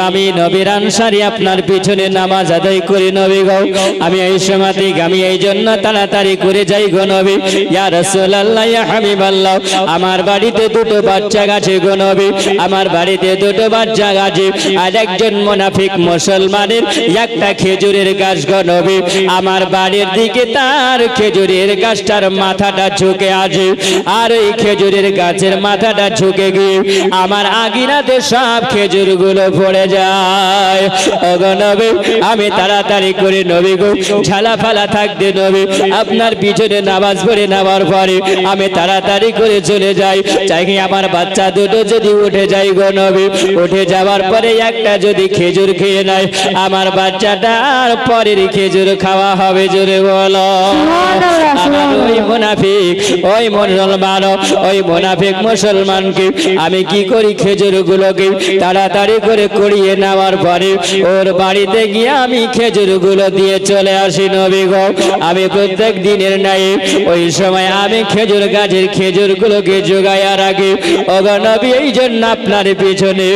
আমি নবীর আনসারী, আপনার পিছনে নামাজ আদায় করি নবী গো। আমি এই সময় আমি এই জন্য তাড়াতাড়ি করে যাই গো নবী। ইয়া রাসূলুল্লাহ, ইয়া হাবিবাল্লাহ, আমার বাড়িতে 2টো বাচ্চা আছে গো নবী, আমার বাড়িতে 2টো বাচ্চা আছে। আর একজন মুনাফিক মুসলমানের একটা খেজুরের গাছ গো নবী, আমার বাড়ির দিকে তার খেজুরের গাছটার মাথাটা ঝুঁকে আছে, আর এই খেজুরের গাছের মাথাটা ঝুঁকে গিয়ে আমার আগিনাতে সব খেজুরগুলো পড়ে যায়। ওগো নবী, আমি তাড়াতাড়ি করে নবী গো ঝালা ফালা থাকতে নবী আপনার পিছনে নামাজ পড়ে নেওয়ার পরে আমি তাড়াতাড়ি করে চলে যাই, চাই আমার বাচ্চা দুটো যদি উঠে যায় গো নবী, উঠে যাওয়ার পরে একটা যদি খেজুর খেয়ে নেয় আমার বাচ্চাটা আর পরের খেজুর খাওয়া হবে। জোরে বলো। আমার ওই মুনাফিক ওই মুসলমান ওই মুনাফিক মুসলমানকে আমি কি করি, খেজুরগুলোকে তাড়াতাড়ি করে কুড়িয়ে নেওয়ার পরে ওর বাড়িতে গিয়ে আমি খেজুরগুলো দিয়ে চলে আসি নবী গো। আমি প্রত্যেক দিনের নাই ওই সময় আমি খেজুর গাছের খেজুরগুলোকে জোগাইয়া রাখি। ওগো নবী, এই জন্য আপনার পিছনে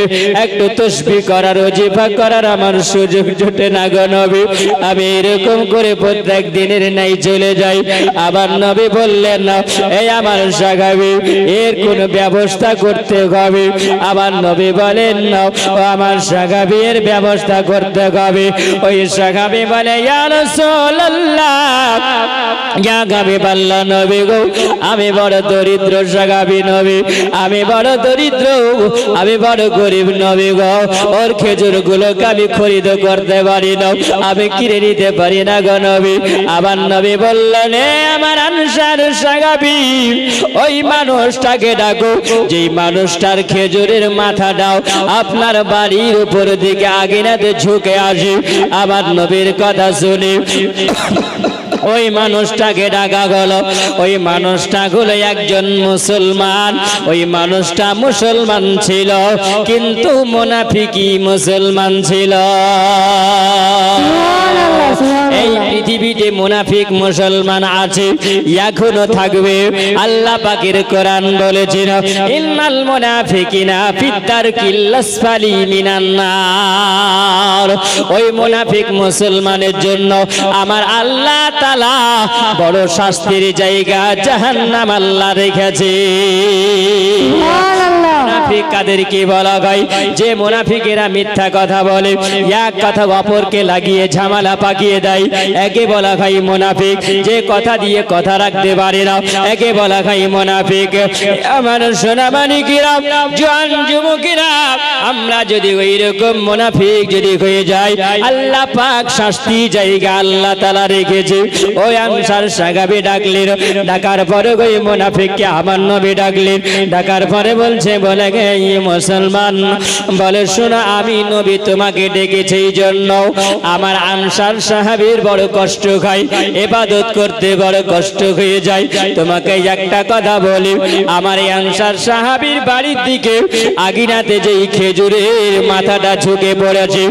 একটু তসবিহ করার ওজিফা করার আমার সুযোগ জোটে না গো নবী। আমি এরকম করে প্রত্যেক দিনের নাই চলে যাই। আবার নবী বললেন না এই আমার সাহাবী এর কোন ব্যবস্থা করতে হবে। আবার নবী বলেন না ও আমার সাহাবী এর ব্যবস্থা করতে হবে। ওই সাহাবী বলে ইয়া রাসূলুল্লাহ, ইয়া হাবিবাল্লাহ নবী গো, আমি বড় দরিদ্র সাহাবী নবী, আমি বড় দরিদ্র, আমি বড় গরিব নবী গো। ওর খেজুরগুলোকে আমি খরিদ করতে পারি না, আমি কিনে নিতে পারি না গো নবী। আবার নবী বললেন আমার আনসার সাহাবী ওই মানুষটাকে ডাকো, যেই মানুষটার খেজুরের মাথাটাও আপনার বাড়ির উপর দিকে আগিনাতে ঝুঁকে আসে। আবার নবীর কথা শুনে ওই মানুষটাকে ডাকা গেল। ওই মানুষটা হলো একজন মুসলমান। ওই মানুষটা মুসলমান ছিল কিন্তু মুনাফিকি মুসলমান ছিল। এই পৃথিবীতে মুনাফিক মুসলমান আছে, এখনো থাকবে। আল্লাহ পাকের কোরআন বলেছেন ইন্নাল মুনাফিকিনা ফিদ-দারকিল আসফালি মিনান নার। ওই মুনাফিক মুসলমানের জন্য আমার আল্লাহ তাআলা বড় শাস্তির জায়গা জাহান্নাম আল্লাহ রেখেছে। মুনাফিক কাদেরকে বলা হয়? যে মুনাফিকেরা মিথ্যা কথা বলে, এক কথা অপরকে লাগিয়ে ঝামেলা পাকিয়ে দেয়, একে বলা হয় মুনাফিক। যে কথা দিয়ে কথা রাখতে পারে না, একে বলা হয় মুনাফিক। আমার সোনামানিকেরা, জোয়ান যুবকেরা, আমরা যদি ওই রকম মুনাফিক যদি হয়ে যায় আল্লাহ পাক শাস্তি জায়গা আল্লাহ তাআলা রেখেছে। ওই আনসার সাহাবী ডাকলেন, ডাকার পরে ওই মুনাফিককে আমার নবী ডাকলেন, ডাকার পরে বলছে বলে গে মুসলমান, বলে শোনো আমি নবী তোমাকে ডেকেছি এই জন্য আমার আনসার সাহাবীর বড় কষ্ট খাই, ইবাদত করতে বড় কষ্ট হয়ে যায়। তোমাকে একটা কথা বলি, আমার এই আনসার সাহাবীর বাড়ির দিকে আগিনাতে যেই খেজুরের মাথাটা ঝুঁকে পড়েছে,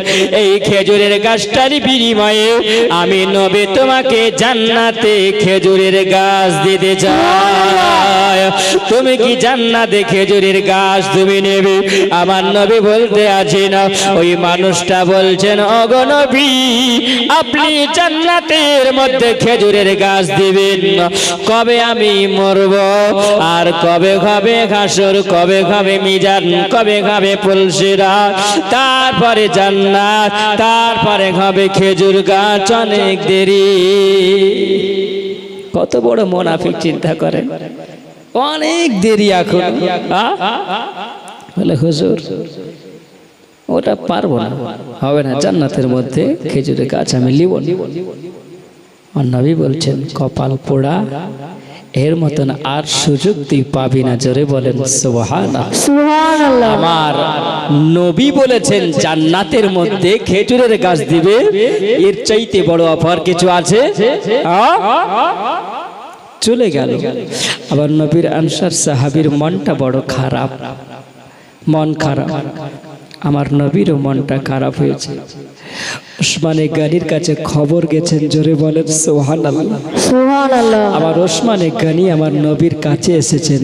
এই খেজুরের গাছটার বিনিময়ে আমি নবী তোমাকে জান্নাতে খেজুরের গাছ দিতে চাই। তুমি কি জান্নাতে খেজুরের গাছ তুমি নেবে? আমার নবী বলতে আছি না। ওই মানুষটা বলছেন ওগো নবী, আপনি জান্নাতের মধ্যে খেজুরের গাছ দিবেন, কবে আমি মরব আর কবে খাবে হাসর, কবে খাবে মিজান, কবে খাবে পুলসিরা, তারপরে জান্নাত, তারপরে খাবে খেজুর গাছ, অনেক দেরি। কত বড় মুনাফিক চিন্তা করেন, অনেক দেরি এখন। বলে হুজুর ওটা পারবো না, হবে না, জান্নাতের মধ্যে খেজুরের গাছ আমি লিব না। নবী বলছেন কপাল পোড়া, এর মতন আর সুযোগ তুই পাবি না। জোরে বলেন সুবহানাল্লাহ। সুবহানাল্লাহ। আমার নবী বলেছেন জান্নাতের মধ্যে খেজুরের গাছ দিবে, এর চাইতে বড় অফার কিছু আছে? চলে গেল। আবার নবীর আনসার সাহাবীর মনটা বড় খারাপ, মন খারাপ। আমার নবীরও মনটা খারাপ হয়েছে। ওসমানে গানির কাছে খবর গেছেন, জোরে বলেন সুবহানাল্লাহ। সুবহানাল্লাহ। আমার ওসমানে গানি আমার নবীর কাছে এসেছেন।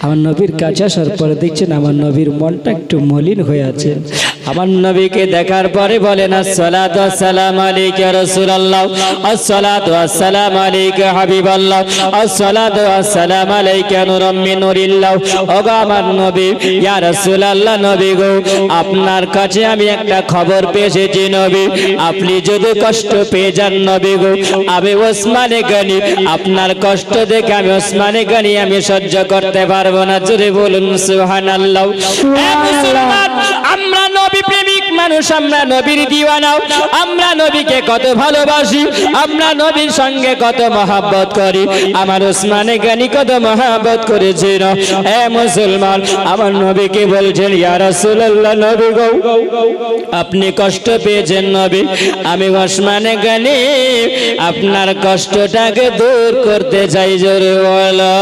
আমার নবীর কাছে আসার পরে দেখছেন আমার নবীর মনটা একটু মলিন হয়ে আছে। আমার নবীকে দেখার পরে বলেন আসসালাতু ওয়াসসালামু আলাইকা রাসূলুল্লাহ, আসসালাতু ওয়াসসালামু আলাইকা হাবিবাল্লাহ, আসসালাতু ওয়াসসালামু আলাইকা নূরুম মিন নূরিল্লাহ। ওগো আমার নবী, ইয়া রাসূলুল্লাহ, নবী গো আপনার কাছে আমি একটা খবর পেয়েছি নবী। নবী আপনি যদি কষ্ট পেয়ে যান নবী গো আমি ওসমানে গনি আপনার কষ্ট দেখে আমি ওসমানে গনি আমি সহ্য করতে পারবো না জোরে বলুন সুবহানাল্লাহ আমরা নবী প্রেমিক মানুষ আমরা নবীর দিওয়ানা আমরা নবীকে কত ভালোবাসি আমরা নবীর সঙ্গে কত মহব্বত করি আমার ওসমানে গনি কত মহব্বত করেছিল এ মুসলমান আমার নবীকে বলছেন ইয়া রাসূলুল্লাহ নবী গো আপনি কষ্ট পেয়েছেন নবী আমি ওসমানে গনি আপনার কষ্টটাকে দূর করতে চাই জোরে বলো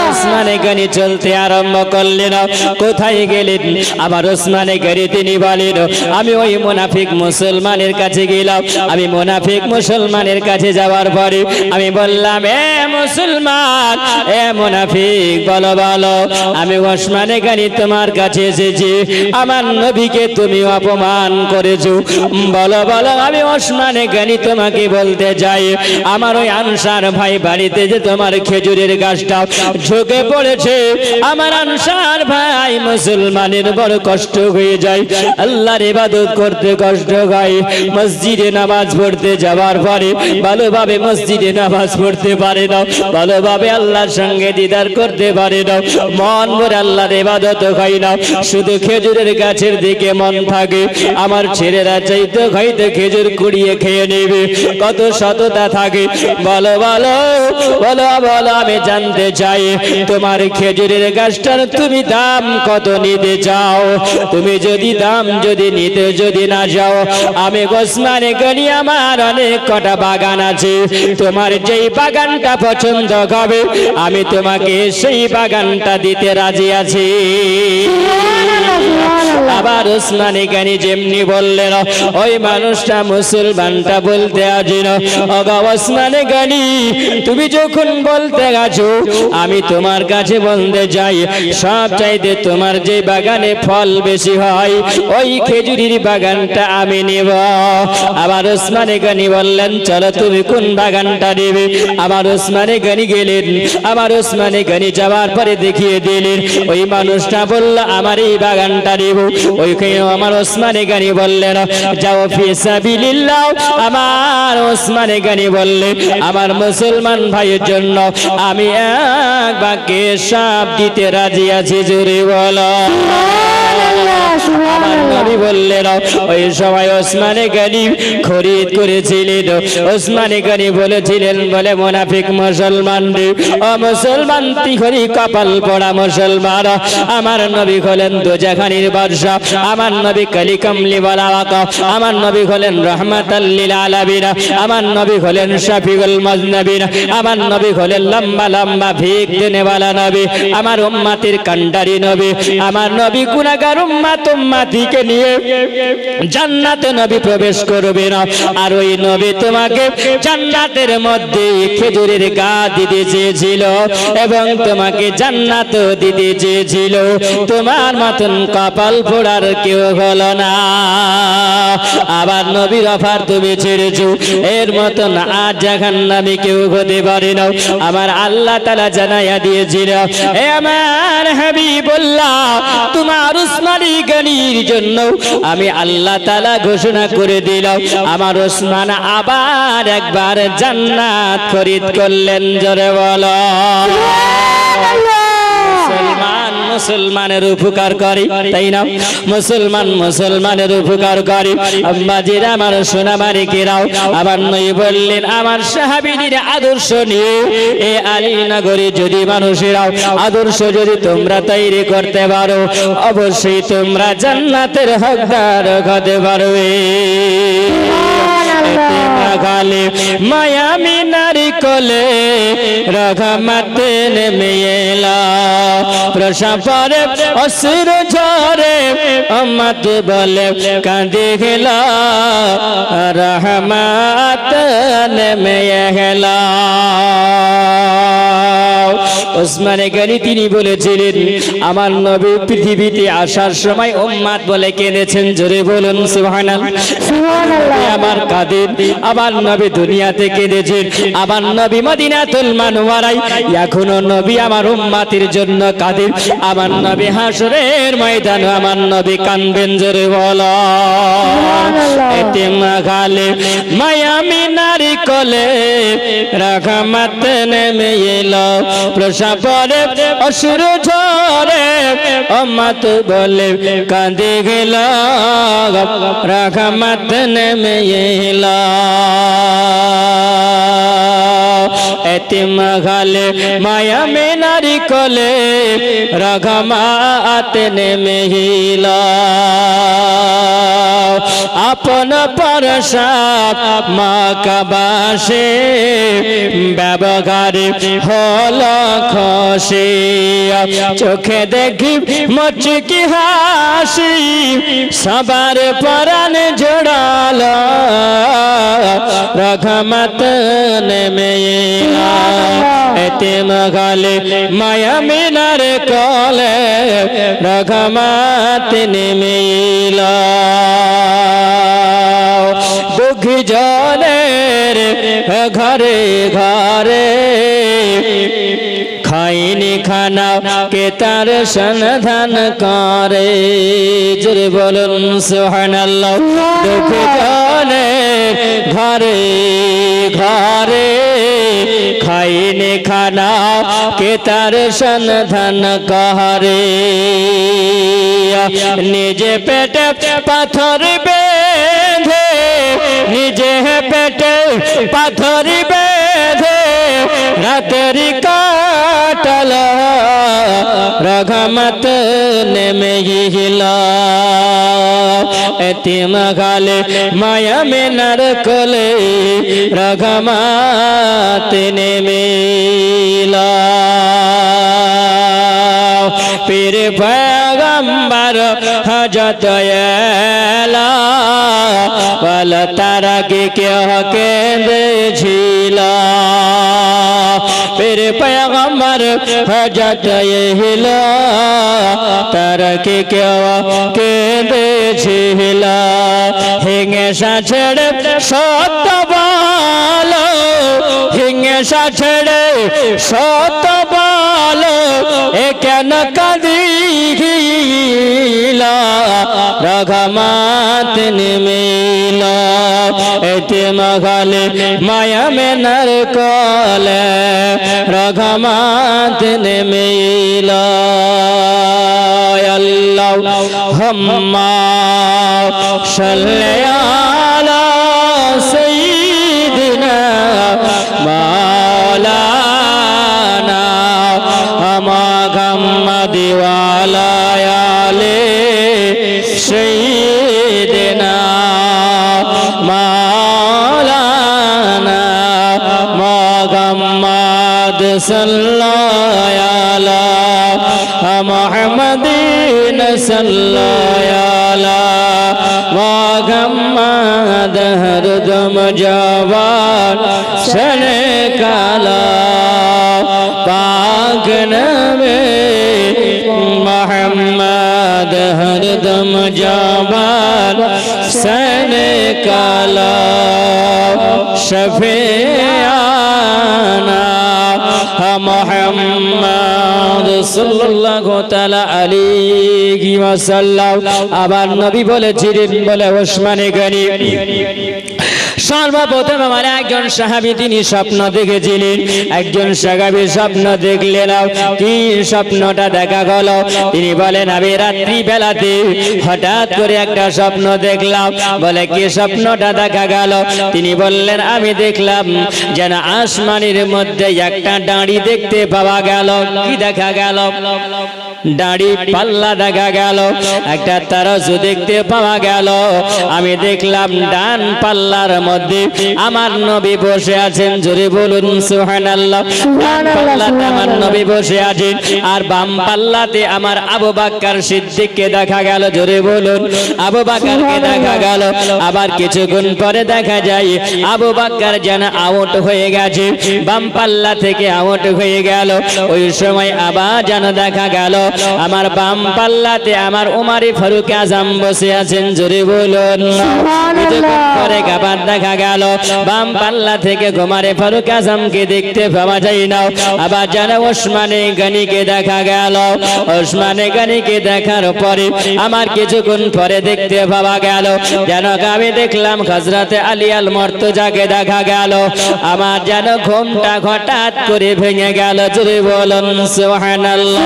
ওসমানে গনি চলতে আরম্ভ করলেন কোথায় গেলেন আমার ওসমানে গনি তিনি বলেন আমি ওই মুনাফিক মুসলমানের কাছে গেলাম আমি মুনাফিক মুসলমানের কাছে যাওয়ার পরে আমি বললাম এ মুসলমান এ মুনাফিক বলো বলো আমি ওসমানে গনি তোমার কাছে এসেছি আমার নবীকে তুমি অপমান করেছো বলো বলো আমি ওসমানে গনি তোমাকে বলতে চাই আমার ওই আনসার ভাই বাড়িতে যে তোমার খেজুরের গাছটা ঝুঁকে পড়েছে আমার আনসার ভাই মুসলমানের বড় কষ্ট হয়ে যায় আল্লাহর ইবাদত করতে কষ্ট হয় মসজিদে নামাজ পড়তে যাওয়ার পরে ভালোভাবে মসজিদে নামাজ পড়তে পারে না ভালোভাবে আল্লাহর সঙ্গে দিদার করতে পারে না মন ভরে আল্লাহর ইবাদত হয় না শুধু খেজুরের গাছের দিকে মন থাকে আমার ছেলেরা চাইতে খাইতে খেজুর কুড়িয়ে খেয়ে নেবে কত সততা থাকে বলো বলো বলো বলো আমি জানতে চাই তোমার খেজুরের গাছটার তুমি দাম কত নিতে চাও তুমি যদি দাম যদি নিতে যদি না যাও আমি ওসমানে গনি আমার অনেক কটা বাগান আছে তোমার যেই বাগানটা পছন্দ হবে আমি তোমাকে সেই বাগানটা দিতে রাজি আছি আবার ওসমানে গনি যেমনি বললেন ওই মানুষটা মুসলমানটা বলতে আজিল ওগো ওসমানে গনি তুমি যখন বলতে গেছো আমি তোমার কাছে বলতে যাই সব চাইতে তোমার যে বাগানে ফল বেশি হয় ওই খেজুরির বাগানটা আমি নেব আবার ওসমানে গনি বললেন চলো তুমি কোন বাগানটা নেবে আবার ওসমানে গনি গেলেন আবার ওসমানে গনি যাওয়ার পরে দেখিয়ে দিলেন ওই মানুষটা বলল আমার এই বাগানটা নেব ওইখানে আমার ওসমানে গনি বললেন যাও ফি সাবিলিল্লাহ আমার ওসমানে গনি বললেন আমার মুসলমান ভাইয়ের জন্য আমি এক বাক্যে সব দিতে রাজি আছি জোরে বলো আমার নবী বললেন ওই সময় ওসমানে গনি খরিদ করেছিলেন ওসমানে গনি বলেছিলেন বলে মুনাফিক মুসলমান ও মুসলমান তিখরি কপাল পড়া মুসলমান আমার নবী হলেন দোজাখানির বাদশা আমার নবী কালি কামলি ওয়ালা আমার নবী হলেন রাহমাতাল লিল আলামিন আমার নবী হলেন শাফিউল মুজনিবিন আমার নবী হলেন লম্বা লম্বা ভিক দেনেওয়ালা নবী আমার উম্মতের কান্ডারি নবী আমার নবী গুনাহগার উম্মতিকে নিয়ে জান্নাতে নবী প্রবেশ করবে না আর ওই নবী তোমাকে জান্নাতের মধ্যে খেজুরের গাছ দিতে চেয়েছিল এবং তোমাকে জান্নাত দিতে চেয়েছিল তোমার মতন কপাল পোড়ার কেউ হলো না আবার নবীর অফার তুমি ছেড়েছো এর মতন আজ জাহান্নামী কেউ হতে পারে না আমার আল্লাহ তাআলা জানাইয়া দিয়েছিল এ আমার হাবিবুল্লাহ তোমার ওসমানে গনির জন্য আমি আল্লাহ তাআলা ঘোষণা করে দিলাম আমার ওসমান আবার একবার জান্নাত খরিদ করলেন জোরে বলো মুসলমান মুসলমানের উপকার করে তাই না মুসলমান মুসলমানের উপকার করে আম্মাজিরা আমার সোনামারি কেরাও আবার নই বললেন আমার সাহাবীদের আদর্শ নিয়ে এ আলীনগরে যদি মানুষেরাও আদর্শ যদি তোমরা তৈরি করতে পারো অবশ্যই তোমরা জান্নাতের হকদার হতে পারবে গালে মায়ামি নারী কোলে রহমতে নেমে এলা প্রশাপরে অসুর ঝরে উম্মত বলে কাঁদে গেলা রহমত নেমে এলা ওসমানে গনি তিনি বলেছিলেন আমার নবী পৃথিবীতে আসার সময় উম্মত বলে কেঁদেছেন, জোরে বলুন সুবহানাল্লাহ। সুবহানাল্লাহ। আমার কাদের আমার নবী দুনিয়াতে কেঁদেছেন, আমার নবী মদিনাতুল মুনাওয়ারায় এখনো নবী আমার উম্মতের জন্য কাঁদেন, আমার নবী হাসরের ময়দানে আমার নবী কাঁদবেন, জোরে বলো। এতিম গালে মায়া মিনারি কোলে রাহমত নেমে এলো, প্রসাবরে অশ্রু ঝরে উম্মত বলে কাঁদে গেল, রাহমত নেমে এলো। এতিম গালে মায়া মিনারি কোলে রাহমত নেমে এলো, আপন পরশাপ মাকাবাসে ব্যবহারে হল খুশি, চোখে দেখি মুচকি হাসি সবার পরাণ জোড়ালো, রহমত নেমে এলো। এতিম গালে মায়া মিনার কোলে রহমত নেমে এলো, দুঃখী জনের ঘরে ঘরে খাইনি খানা কে তার সন্ধান করে, জোরে বলুন সুবহানাল্লাহ। দুঃখী জনের ঘরে ঘরে খাইনি খানা কে তার সন্ধান করে, নিজে পেটে পাথর বেঁধে নিজে পেটে পাথর বেঁধে রাতের কাটাল, রহমত নেমে এলো। এতিম গালে মায়া মিনার কোলে রহমত নেমে এলো। পীর পয়গম্বর হযরত এলা বল তারা কে কেঁদেছিল, পীর পয়গম্বর হযরত এলা তারা কে কেঁদেছিল, হিংসা ছেড়ে সত্য বলো, হিংসা ছেড়ে সত্য বলো, এ কেন কাঁদিলা, রহমত নেমে এলো। এতিম গালে মায়া মিনার কোলে রহমত নেমে এলো। আল্লাহুম্মা সাল্লি আলা সাইয়্যিদিনা মাওলানা মুহাম্মাদ ওয়া আলা আলি সাইয়্যিদিনা মাওলানা মুহাম্মাদ সাল্লাল্লাহু আলা মুহাম্মাদিন সাল্লাল্লাহু আলা মুহাম্মাদ হরদম জওয়ান শনে কালা পাক নবী মুহাম্মদ হরদম জওয়ান শনে কালা শফিয়ানা মুহাম্মদ সাল্লাল্লাহু তাআলা আলাইহি ওয়াসাল্লাম। আবার নবী বলেছিলেন, বলে ওসমানে গনি সর্বপ্রথম আমার একজন সাহাবী তিনি স্বপ্ন দেখেছিলেন, একজন সাহাবী স্বপ্ন দেখলেন, কি স্বপ্নটা দেখা গেল? তিনি বলেন আমি রাত্রি বেলাতে হঠাৎ করে একটা স্বপ্ন দেখলাম। বলে কি স্বপ্নটা দেখা গেল? তিনি বললেন আমি দেখলাম যেন আসমানের মধ্যে একটা দাঁড়ি দেখতে পাওয়া গেল। কি দেখা গেল? দাড়ি পাল্লা দেখা গেল, একটা তারাজু দেখতে পাওয়া গেল। আমি দেখলাম ডান পাল্লার মধ্যে আমার নবী বসে আছেন, জোরে বলুন সুবহানাল্লাহ। ডান পাল্লাতে আমার নবী বসে আছেন, আর বাম পাল্লাতে আমার আবু বকর সিদ্দিককে দেখা গেল, জোরে বলুন। আবু বকরকে দেখা গেল। আবার কিছুক্ষণ পরে দেখা যায় আবু বকর যেন আউট হয়ে গেছে, বাম পাল্লা থেকে আউট হয়ে গেল। ওই সময় আবার যেন দেখা গেল আমার বাম পাল্লাতে আমার উমারে ফারুক আজম বসে আছেন, জোরে বলুন। কিছুক্ষণ পরে আবার দেখা গেল বাম পাল্লা থেকে উমারে ফারুক আজমকে দেখতে পাওয়া যায় না। আবার যেন ওসমানে গনিকে দেখা গেল। ওসমানে গনিকে দেখার পরে আমার কিছুক্ষণ পরে দেখতে পাওয়া গেল যেন আমি দেখলাম হযরতে আলী আল মুর্তজাকে দেখা গেল। আমার যেন ঘুমটা হঠাৎ করে ভেঙে গেল, জোরে বলুন সুবহানাল্লাহ।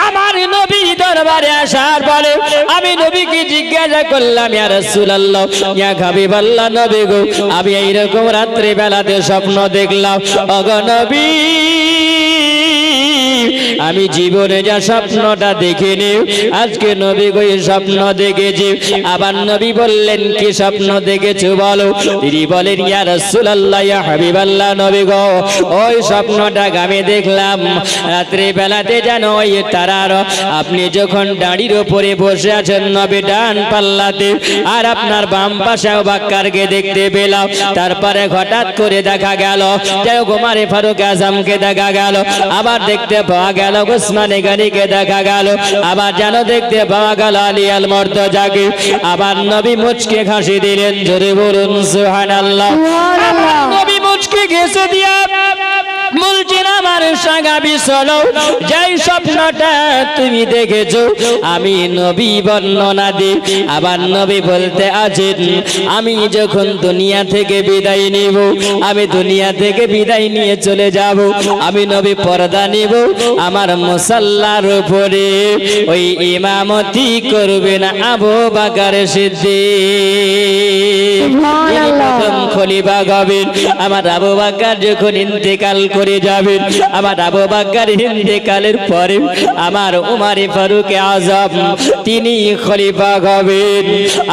আমার নবী দরবারে আসার পরে আমি নবীকে জিজ্ঞাসা করলাম, ইয়া রাসূলুল্লাহ, ইয়া হাবিবাল্লাহ, নবী গো, আমি এইরকম রাত্রি বেলাতে স্বপ্ন দেখলাম। ওগো নবী, আমি জীবনে যা স্বপ্নটা দেখিনি, আজকে নবী গো এই স্বপ্ন দেখেছি। আবার নবী বললেন, কি স্বপ্ন দেখেছো বলো? তিনি বলেন, ইয়া রাসূলুল্লাহ, ইয়া হাবিবাল্লাহ, নবী গো, ওই স্বপ্নটা আমি দেখলাম রাত্রি বেলাতে যেন ওই তারার আপনি যখন দাঁড়ির উপরে বসে আছেন নবী ডান পাল্লাতে, আর আপনার বাম পাশে আবু বকরকে দেখতে পেলাম। তারপরে হঠাৎ করে দেখা গেল যে উমারে ফারুক আজমকে দেখা গেল। আবার দেখতে পাওয়া গেল ওসমানে গনিকে দেখা গেল। আবার যেন দেখতে পাওয়া গেল আলী আল মুর্তজাকে। আবার নবী মুচকে হাসি দিলেন, জোরে বলুন সুবহানাল্লাহ। নবী মুচকে হেসে দিয়া বলছেন, আমার সাহাবী শোনো, যেই স্বপ্নটা তুমি দেখেছো আমি নবী বর্ণনা দিই। আবার নবী বলতে আছেন, আমি যখন দুনিয়া থেকে বিদায় নিব, আমি দুনিয়া থেকে বিদায় নিয়ে চলে যাব, আমি নবী পর্দা নিব, আমার মুসাল্লার উপরে ওই ইমামতি করবেন আবু বকর সিদ্দিক। তিনি প্রথম খলিফা হবেন। আমার আবু বকর যখন ইন্তেকাল করে যাবেন, আমার আবু বকর ইন্তেকালের পরে আমার উমারে ফারুক আজম তিনি খলিফা হবেন।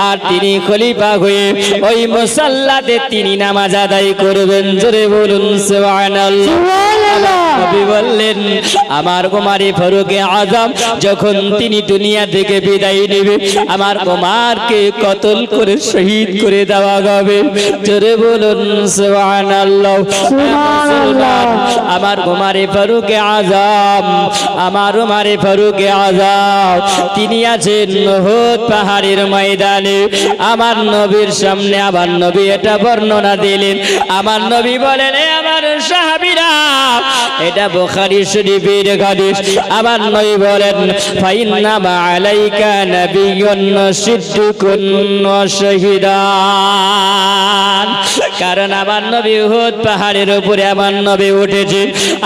আর তিনি খলিফা হয়ে ওই মুসাল্লাতে তিনি নামাজ আদায় করবেন, জোরে বলুন সুবহানাল্লাহ। নবী বললেন, আমার উমারে ফারুক আজম যখন তিনি দুনিয়া থেকে বিদায় নেবে, আমার উমারকে কতল করে শহীদ করে দেওয়া হবে, জোরে বলুন সুবহানাল্লাহ। আমার উমারে ফারুক আজম, আমার উমারে ফারুক আজম তিনি আছেন উহুদ পাহাড়ের ময়দানে আমার নবীর সামনে। আমার নবী এটা বর্ণনা দিলেন। আমার নবী বলেন, আমার সাহাবীরা, এটা বুখারী শরীফের হাদিস। আমার নবী বলেন, ফাইন্না মা আলাইকা নাবিয়্যুন সিদ্দিকুন ওয়া শাহীদান। কারণ আমার নবী উহুদ পাহাড়ের উপরে আমার নবী উঠেছে,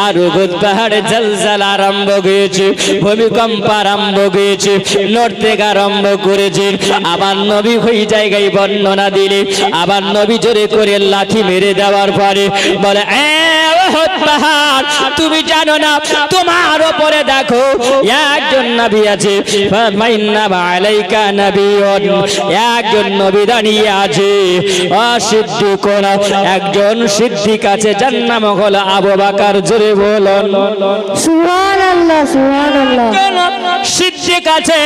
আর উহুদ পাহাড়ে জলজল আরম্ভ হয়েছে, ভূমিকম্প আরম্ভ হয়েছে, নড়তে আরম্ভ করেছে। আমার নবী ওই জায়গায় বর্ণনা দিলে আবার নবী জোরে করে লাঠি মেরে দেওয়ার পরে বলে, উহুদ পাহাড়, তুমি জানো না তোমার উপরে দেখো একজন নবী আছে, ফাইন্না আলাইকা নাবিয়্যুন, একজন নবী দাঁড়িয়ে আছে, অসিদ্দিকুন, একজন সিদ্দিক আছে, যার নাম হলো আবু বকর, জোরে বলুন সুবহানাল্লাহ, সুবহানাল্লাহ। সিদ্দিক আছে।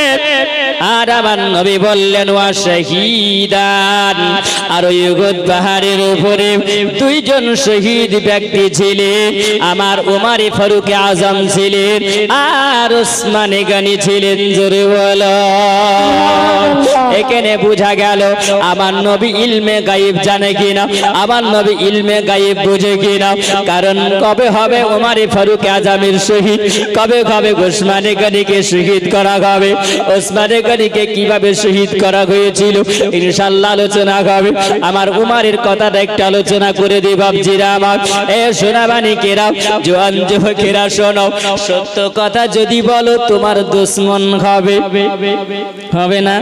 আর আমার নবী বললেন, ওয়া শাহীদান, আর ওই উহুদ পাহাড়ের উপরে দুইজন শহীদ ব্যক্তি ছিলেন, আমার উমারে ফারুক আজম ছিলেন, আর ওসমানে গনি ছিলেন, জোরে বলো। এখানে বোঝা গেল আমার নবী ইলমে গায়েব জানে কিনা, আমার নবী ইলমে গায়েব বুঝে কিনা। কারণ কবে হবে উমারে ফারুক আজমের শহীদ, কবে হবে ওসমানে গনিকে শহীদ করা হবে, ওসমানে গনিকে কিভাবে শহীদ করা হয়েছিল ইনশাআল্লাহ আলোচনা হবে। আমার উমারের কথাটা একটা আলোচনা করে দিই বাপজিরা আমার। এ সোনাবানি কেরা, জোয়ান যুবকেরা শোনো, সত্য কথা যদি বলো তোমার দুশমন হবে, হবে না?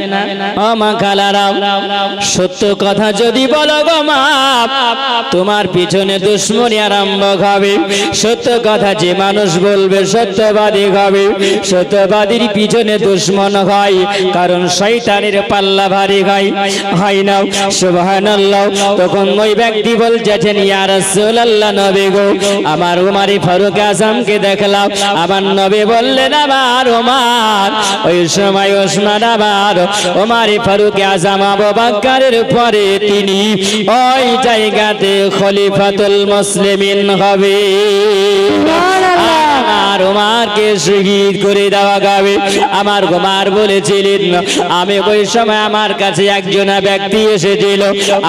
আমা খালারাম সত্য কথা যদি বলো গো মা তোমার পিছনে দুশ্মনী আরম্ভ হবে সত্য কথা যে মানুষ বলবে সত্যবাদী হবে সত্যবাদীর পিছনে দুশ্মন হয় কারণ শয়তানের পাল্লা ভারী হয় না সুবহানাল্লাহ তখন ওই ব্যক্তি বলছেন ইয়া রাসূলুল্লাহ নবী গো আমার উমারে ফারুক আজমকে দেখলাম আমার নবী বললেন আমার উমার ওই সময় ওসমান আবার উমারে ফারুক আজম আবু বকরের পরে তিনি ওই জায়গাতে খলিফাতুল মুসলিমিন হবে আমার উমারকে শহীদ করে দেওয়া হবে আমার উমার বলেছিলেন আমি ওই সময় আমার কাছে একজন ব্যক্তি এসেছিল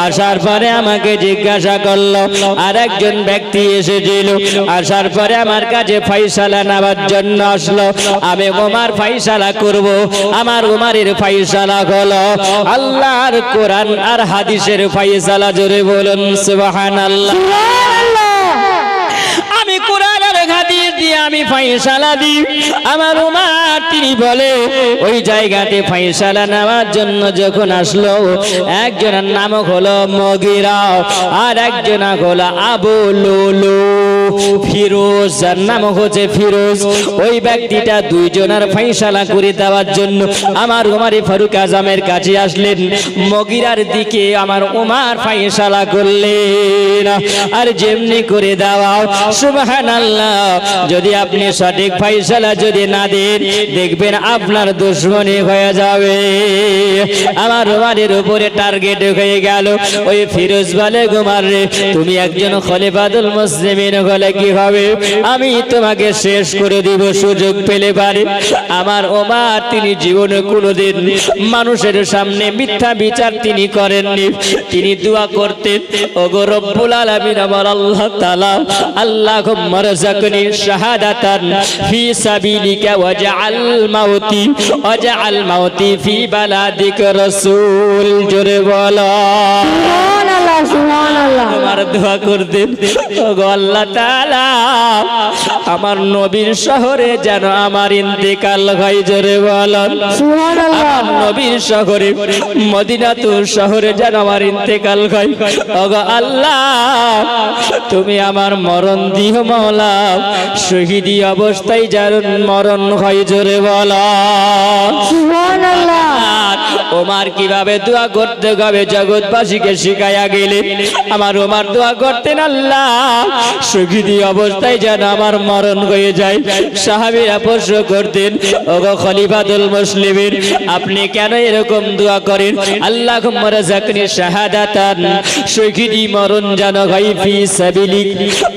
আসার পরে আমাকে জিজ্ঞাসা করলো আর একজন ব্যক্তি এসেছিল আসার পরে আমার কাছে ফয়সালা নেওয়ার জন্য আসলো আমি উমার ফয়সালা করব আমার উমারের ফয়সালা হলো আল্লাহর কোরআন আর হাদিসের ফয়সালা জোরে বলুন সুবহানাল্লাহ আমি কোরআন আর হাদিস দিয়ে আমি ফয়সালা দিই আমার উমার তিনি বলে ওই জায়গাতে ফয়সালা নেওয়ার জন্য যখন আসলো একজনের নাম হলো মুগীরা আর একজন হলো আবু লুলু ফিরোজ যার নাম হচ্ছে ফিরোজ ওই ব্যক্তিটা দুইজনের ফয়সালা করে দেওয়ার জন্য আমার উমারে ফারুক আজমের কাছে আসলেন মুগীরার দিকে আমার উমার ফয়সালা করলেন আর যেমনি করে দেওয়া সুবহানাল্লাহ যদি আপনি সঠিক ফয়সালা যদি না দেন দেখবেন আপনার দুশমনী হয়ে যাবে আমার উমারের উপরে টার্গেট হয়ে গেল ওই ফিরোজ বলে উমার রে তুমি একজন খলিফাতুল মুসলিমিন হলে কি হবে আমি তোমাকে শেষ করে দিব সুযোগ পেলে পারে আমার উমার তিনি জীবনে কোনোদিন মানুষের সামনে মিথ্যা বিচার তিনি করেননি তিনি দোয়া করতেন ওগো রব্বুল আলামিন আমার আল্লাহ তাআলা আল্লাহুম্মা রযাকনি শাহাদাতান ফি সাবিলিকা ওয়াজআল মাউতি ফি বালাদিকা রাসূল জোরে বলো সুবহানাল্লাহ সুবহানাল্লাহ তোমার দোয়া করতেন ওগো আল্লাহ তাআলা আমার নবীর শহরে যেন আমার ইন্তেকাল হয় জোরে বলো সুবহানাল্লাহ আমার নবীর শহরে মদিনাতুর শহরে যেন আমার ইন্তেকাল হয় ওগো আল্লাহ তুমি আমার মরণ দিও মাওলা শহীদি অবস্থায় যেন মরণ হয় জোরে বলো সুবহানাল্লাহ ওমর কিভাবে দোয়া করতে হবে জগৎবাসীকে শিখায়া গেলে আমার ওমর দোয়া করতেন আল্লাহ শহীদি অবস্থায় যেন আমার মরণ হয়ে যায় সাহাবীরা প্রশ্ন করতেন ওগো খলিফাতুল মুসলিমিন আপনি কেন এরকম দোয়া করেন আল্লাহুম্মা রযাকনি শাহাদাতান শহীদি মরণ যেন হয় ফি সাবিলিক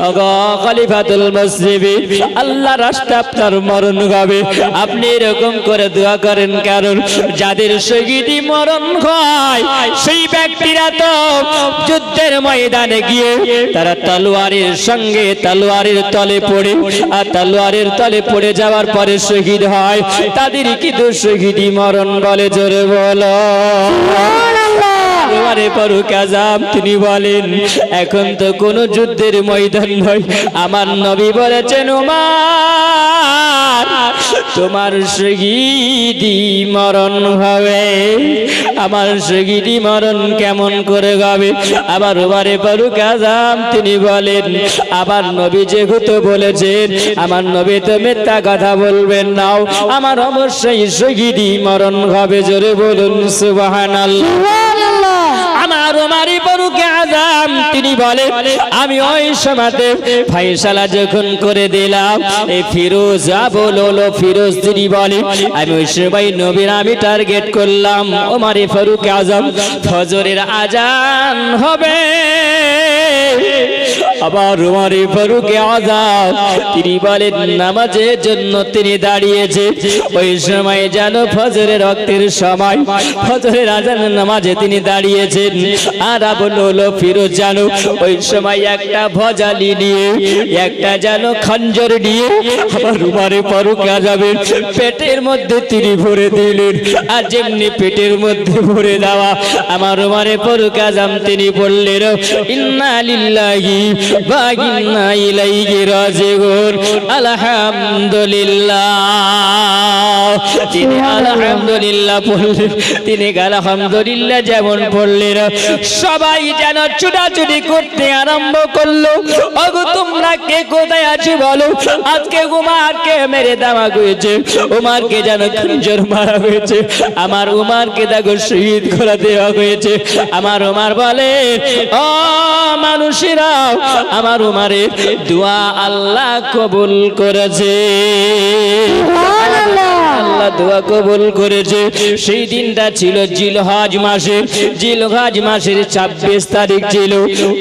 ওগো খলিফাতুল মুসলিমিন আল্লাহ রাস্তায় আপনার মরণ হবে আপনি এরকম করে দোয়া করেন কারণ যাদের শহীদি মরণ হয় সেই ব্যক্তিরা তো যুদ্ধের ময়দানে গিয়ে তারা তলোয়ারের সঙ্গে তলোয়ারের তলে পড়ে আর তলোয়ারের তলে পড়ে যাওয়ার পরে শহীদ হয় তাদের কিন্তু শহীদি মরণ বলে জোরে বলো উমারে ফারুক আজম তিনি বলেন এখন তো কোন যুদ্ধের ময়দান নয় আমার নবী বলেছেন উমার তোমার শহীদি মরণ হবে আমার শহীদি মরণ কেমন করে হবে আবার উমারে ফারুক আজম তিনি বলেন আবার নবী যেহেতু বলেছেন আমার নবী তো মিথ্যা কথা বলবেন না আমার অবশ্যই শহীদি মরণ হবে জোরে বলুন সুবহানাল্লাহ আমার উমারে ফারুক আজম তিনি বলে আমি ওই সময়তে ফয়সালা যখন করে দিলাম এই ফিরোজ বললো ফিরোজ তিনি বলে আমি ওই সময় নবীর আমি টার্গেট করলাম উমারে ফারুক আজম ফজরের আজান হবে আবার উমারে ফারুক আজম তিনি বলেন নামাজের জন্য তিনি দাঁড়িয়েছে ওই সময় যেন ফজরের রক্তের সময় ফজরের আজানের নামাজে তিনি দাঁড়িয়েছেন আর বললো ফিরোজ জানো ওই সময় একটা ভজালি নিয়ে একটা যেন খঞ্জর নিয়ে আমার উমারে ফারুক আজমের পেটের মধ্যে তিনি ভরে দিলেন আর যেমনি পেটের মধ্যে ভরে দেওয়া আমার উমারে ফারুক আজম তিনি বললেন ইন্না লিল্লাহি ওয়া ইন্না ইলাইহি রাজিউন। আলহামদুলিল্লাহ। তিনি আলহামদুলিল্লাহ পড়লেন, তিনি আলহামদুলিল্লাহ যেমন পড়লেন, সবাই যেন ছুটাছুটি করতে আরম্ভ করলো। ওগো তোমরা কে কোথায় আছো বলো, আজকে উমারকে মেরে দেওয়া হয়েছে, উমারকে যেন খঞ্জর মারা হয়েছে, আমার উমারকে দেখো শহীদ করে দেওয়া হয়েছে। আমার উমার বলে, ও মানুষেরা, আমার উমারের দোয়া আল্লাহ কবুল করেছে, আল্লাহ দোয়া কবুল করেছে। সেই দিনটা ছিল জিলহজ মাসের 26 তারিখ ছিল।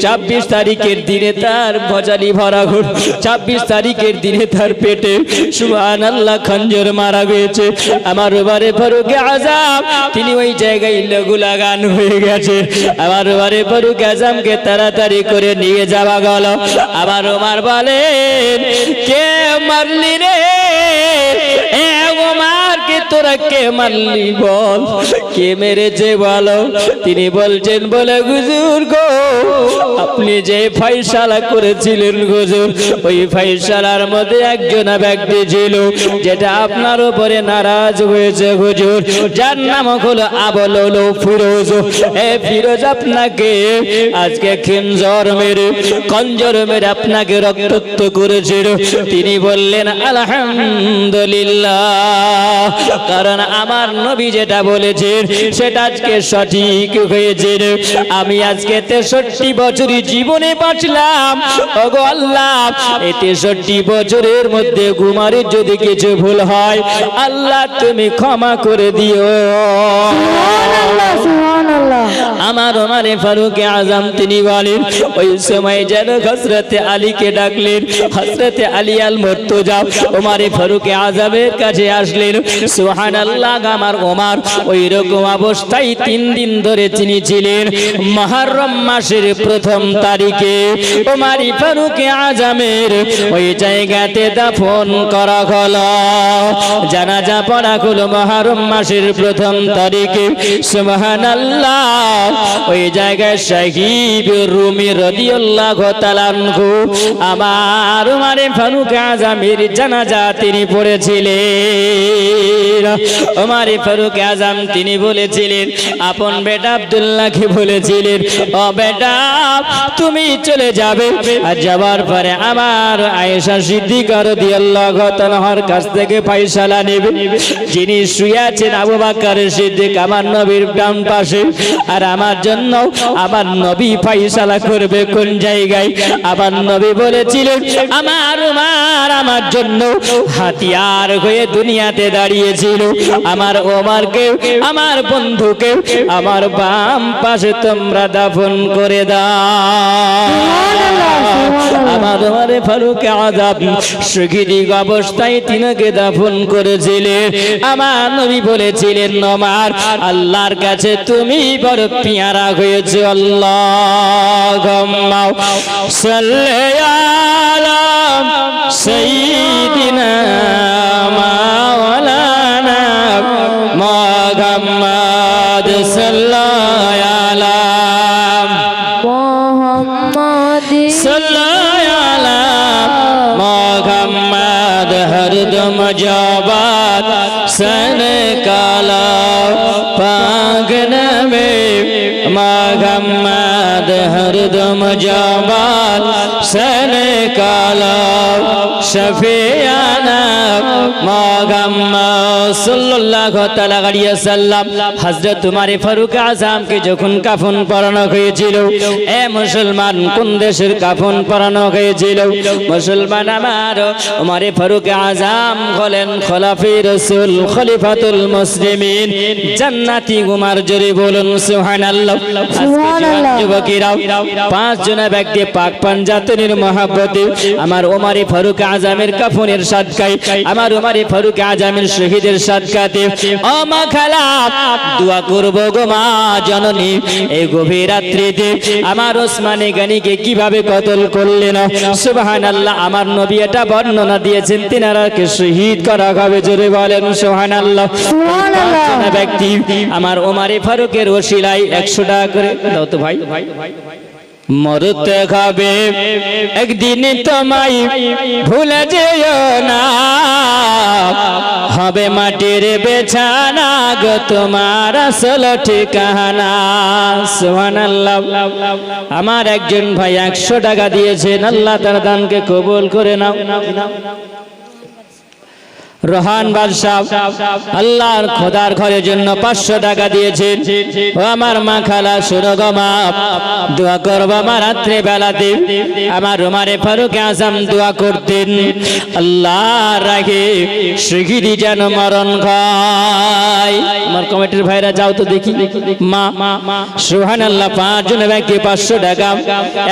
26 তারিখের দিনে তার ভজালি ভরা ঘর, 26 তারিখের দিনে তার পেটে সুবহানাল্লাহ খঞ্জর মারা গেছে। আমার ওবারে ফারুকে আজম তিনি ওই জায়গায় লঘু লাগান হয়ে গেছে। আমার ওবারে ফারুকে আজমকে তাড়াতাড়ি করে নিয়ে যাওয়া গেল। আমার ওমর বলেন, কে মারলি রে এ ওমর, কে তোরা কে মারলি বল, কে মেরেছে বলো। তিনি বলছেন, বলে হুজুর গো, আপনি যে ফয়সালা করেছিলেন হুজুর, ওই ফয়সালার মধ্যে একজন ব্যক্তি ছিল যেটা আপনার উপরে নারাজ হয়েছে হুজুর, যার নাম হলো আবুল ফিরোজ। এ ফিরোজ আপনাকে আজকে খঞ্জর মেরে আপনাকে রক্তাক্ত করেছিল। তিনি বললেন আলহামদুলিল্লাহ, কারণ আমার নবী যেটা বলেছেন সেটা আজকে সঠিক হয়েছে। আমি আজকে 63 বছরই জীবনে বাঁচলাম। ওগো আল্লাহ, এই 63 বছরের মধ্যে উমারের যদি কিছু ভুল হয়, আল্লাহ তুমি ক্ষমা করে দিও। আমার ওমরে ফারুকে আজম তিনি বলেন, ওই সময় যেন হযরতে আলীকে ডাকলেন। হযরতে আলী আল মুর্তজা ওমরে ফারুকে আজমের কাছে আসলেন। সুবহানাল্লাহ, আমার ওমর ওই রকম অবস্থায় 3 দিন ধরে তিনি ছিলেন। মুহররম মাসের 1ম তারিখে ওমরে ফারুকে আজমের ওই জায়গাতে দাফন করা হলো, জানাজা পড়া হলো মুহররম মাসের 1ম তারিখে। সুবহানাল্লাহ, ওই জায়গায় শাহিদ রুমি রাদিয়াল্লাহু তাআলা আনহু আমার ওমরে ফারুক আজমের জানাজা তিনি পড়েছিলেন। ওমরে ফারুক আজম তিনি বলেছিলেন, আপন বেটা আব্দুল্লাহকে বলেছিলেন, ও বেটা তুমি চলে যাবে, আর যাবার পরে আমার আয়েশা সিদ্দিকা রাদিয়াল্লাহু তাআলার কাছ থেকে ফয়সালা নেবে। যিনি শুয়ে আছেন আবু বকর সিদ্দিক আমার নবীর ডান পাশে, আর আমার জন্য আমার নবী ফয়সালা করবে কোন জায়গায়। আমার নবী বলেছিলেন, আমার উমর আমার জন্য হাতিয়ার হয়ে দুনিয়াতে দাঁড়িয়েছিল। আমার ওমরকে, আমার বন্ধুকে আমার বাম পাশে তোমরা দাফন করে দাও। আমার ওমরে ফারুক আজম শহীদ অবস্থায় তিনকে দাফন করেছিলেন। আমার নবী বলেছিলেন, ওমর আল্লাহর কাছে তুমি বড় পিয়ারা হয়েছে। আল্লাহুম্মা সাল্লি আলা সাইয়্যিদিনা মাওলানা মুহাম্মদ সাল্লাল্লাহু আলা মোহাম্মদ সাল্লাল্লাহু আলা মুহাম্মদ হরদম জাবাত সন কালা পাক নবে মুহাম্মদ হরদম জাবাত সন কালা শফিয়ানা মুহাম্মদ সাল্লাল্লাহু তাআলা আলাইহি ওয়াসাল্লাম। হযরত উমর ফারুক আজমকে যখন কাফন পরানো হয়েছিল, এ মুসলমান কোন দেশের কাফন পরানো হয়েছিল? মুসলমান আমার উমর ফারুক আজম হলেন খলিফায়ে রাসূল, খলিফাতুল মুসলিমিন, জান্নাতি উমর। জোরে বলুন সুবহানাল্লাহ। সুবহানাল্লাহ। যুবকেরা, 5 জন ব্যক্তি পাক পাঞ্জাতনির মহব্বতে আমার উমর ফারুক আজমের কাফনের সাদকায়, আমার উমর ফারুক আজমের শহীদের সাদকাতে ও মা খালা দোয়া করব গো মা জননী, এই গভীর রাত্রিতে আমার ওসমানে গনিকে কিভাবে কতল করলেন। সুবহানাল্লাহ, আমার নবী এটা বর্ণনা দিয়েছেন, তিনারাকে শহীদ করা হবে। জোরে বলেন সুবহানাল্লাহ। সুবহানাল্লাহ। ব্যক্তি আমার ওমর ফারুকের ওসিলায় 100 টাকা করে দাও তো ভাই। মরতে হবে একদিন তোমায় ভুলে যেও না, হবে মাটির বিছানা গো তোমার আসল ঠিকানা। সুবহানাল্লাহ। আমার একজন ভাই 100 টাকা দিয়েছেন, আল্লাহ তার দানকে কবুল করে নাও। রোহান বাদশাহ আল্লাহর খোদার ঘরের জন্য 500 টাকা দিয়েছেন। ও আমার মা খালা শুনো গো মা, দোয়া করবো আমার রাত্রে বেলাতে আমার উমারে ফারুক আজম দোয়া করতেন, আল্লাহর রাগে শিগগিরই যেন মরণ খায়। আমার কমিটির ভাইরা যাও তো দেখি। মা সুবহানাল্লাহ। 5 জন ব্যক্তি 500 টাকা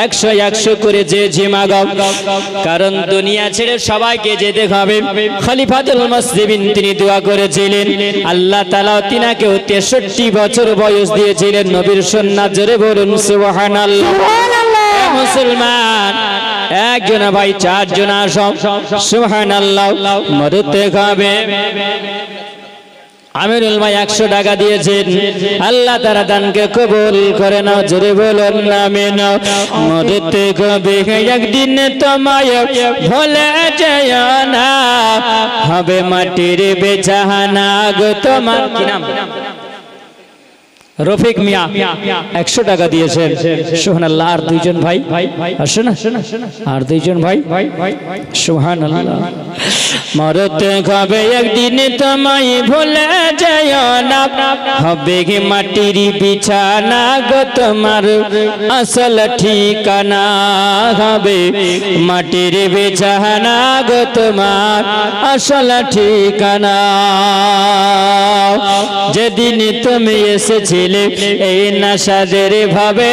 100 করে যে জিমা গাও, কারণ দুনিয়া ছেড়ে সবাইকে যেতে হবে। খলিফাতুল মুসলিমিন তিনি দোয়া করেছিলেন, আল্লাহ তাআলা তিনাকে 63 বছর বয়স দিয়েছিলেন নবীর সুন্নাত। জোরে বলুন সুবহানাল্লাহ। মুসলমান একজন ভাই 4 জন আসো, সুবহানাল্লাহ। মরতে হবে। আমিরুল ভাই 100 টাকা দিয়েছেন, আল্লাহ তাআলা দানকে কবুল করে নাও। জোরে বলুন আমিন। মরতে হবে একদিন তোমায় ভুলে যেও না, হবে মাটির বিছানা গো তোমার। কি নাম? রফিক মিয়া 100 টাকা দিয়েছেন, সুবহানাল্লাহ। আর 2 জন ভাই আসো না, আর 2 জন ভাই, সুবহানাল্লাহ। মরতে হবে একদিন তোমায় ভুলে যেও না, হবে মাটির বিছানা গো তোমার আসল ঠিকানা, হবে মাটির বিছানা গো তোমার আসল ঠিকানা। যেদিন তুমি এসেছিলে এই নাশাদের ভাবে,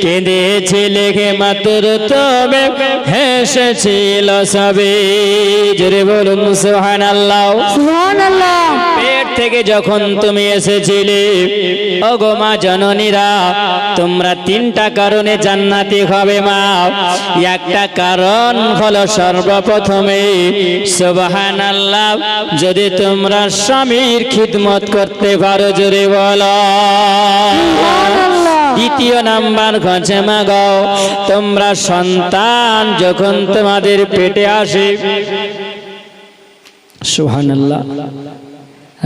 কেঁদেছিলে মাত্র তবে হেসেছিল সবে। জোরে বলুন সুবহানাল্লাহ। সুবহানাল্লাহ। পেট থেকে যখন তুমি এসেছিলে ওগো মা জননীরা, তোমরা 3টা কারণে জান্নাতি হবে মা। একটা কারণ হলো সর্বপ্রথমে সুবহানাল্লাহ, যদি তোমরা স্বামীর খিদমত করতে পারো। জোরে বলো। দ্বিতীয় নাম্বার হচ্ছে মা গো, তোমরা সন্তান যখন তোমাদের পেটে আসে, সুবহানাল্লাহ।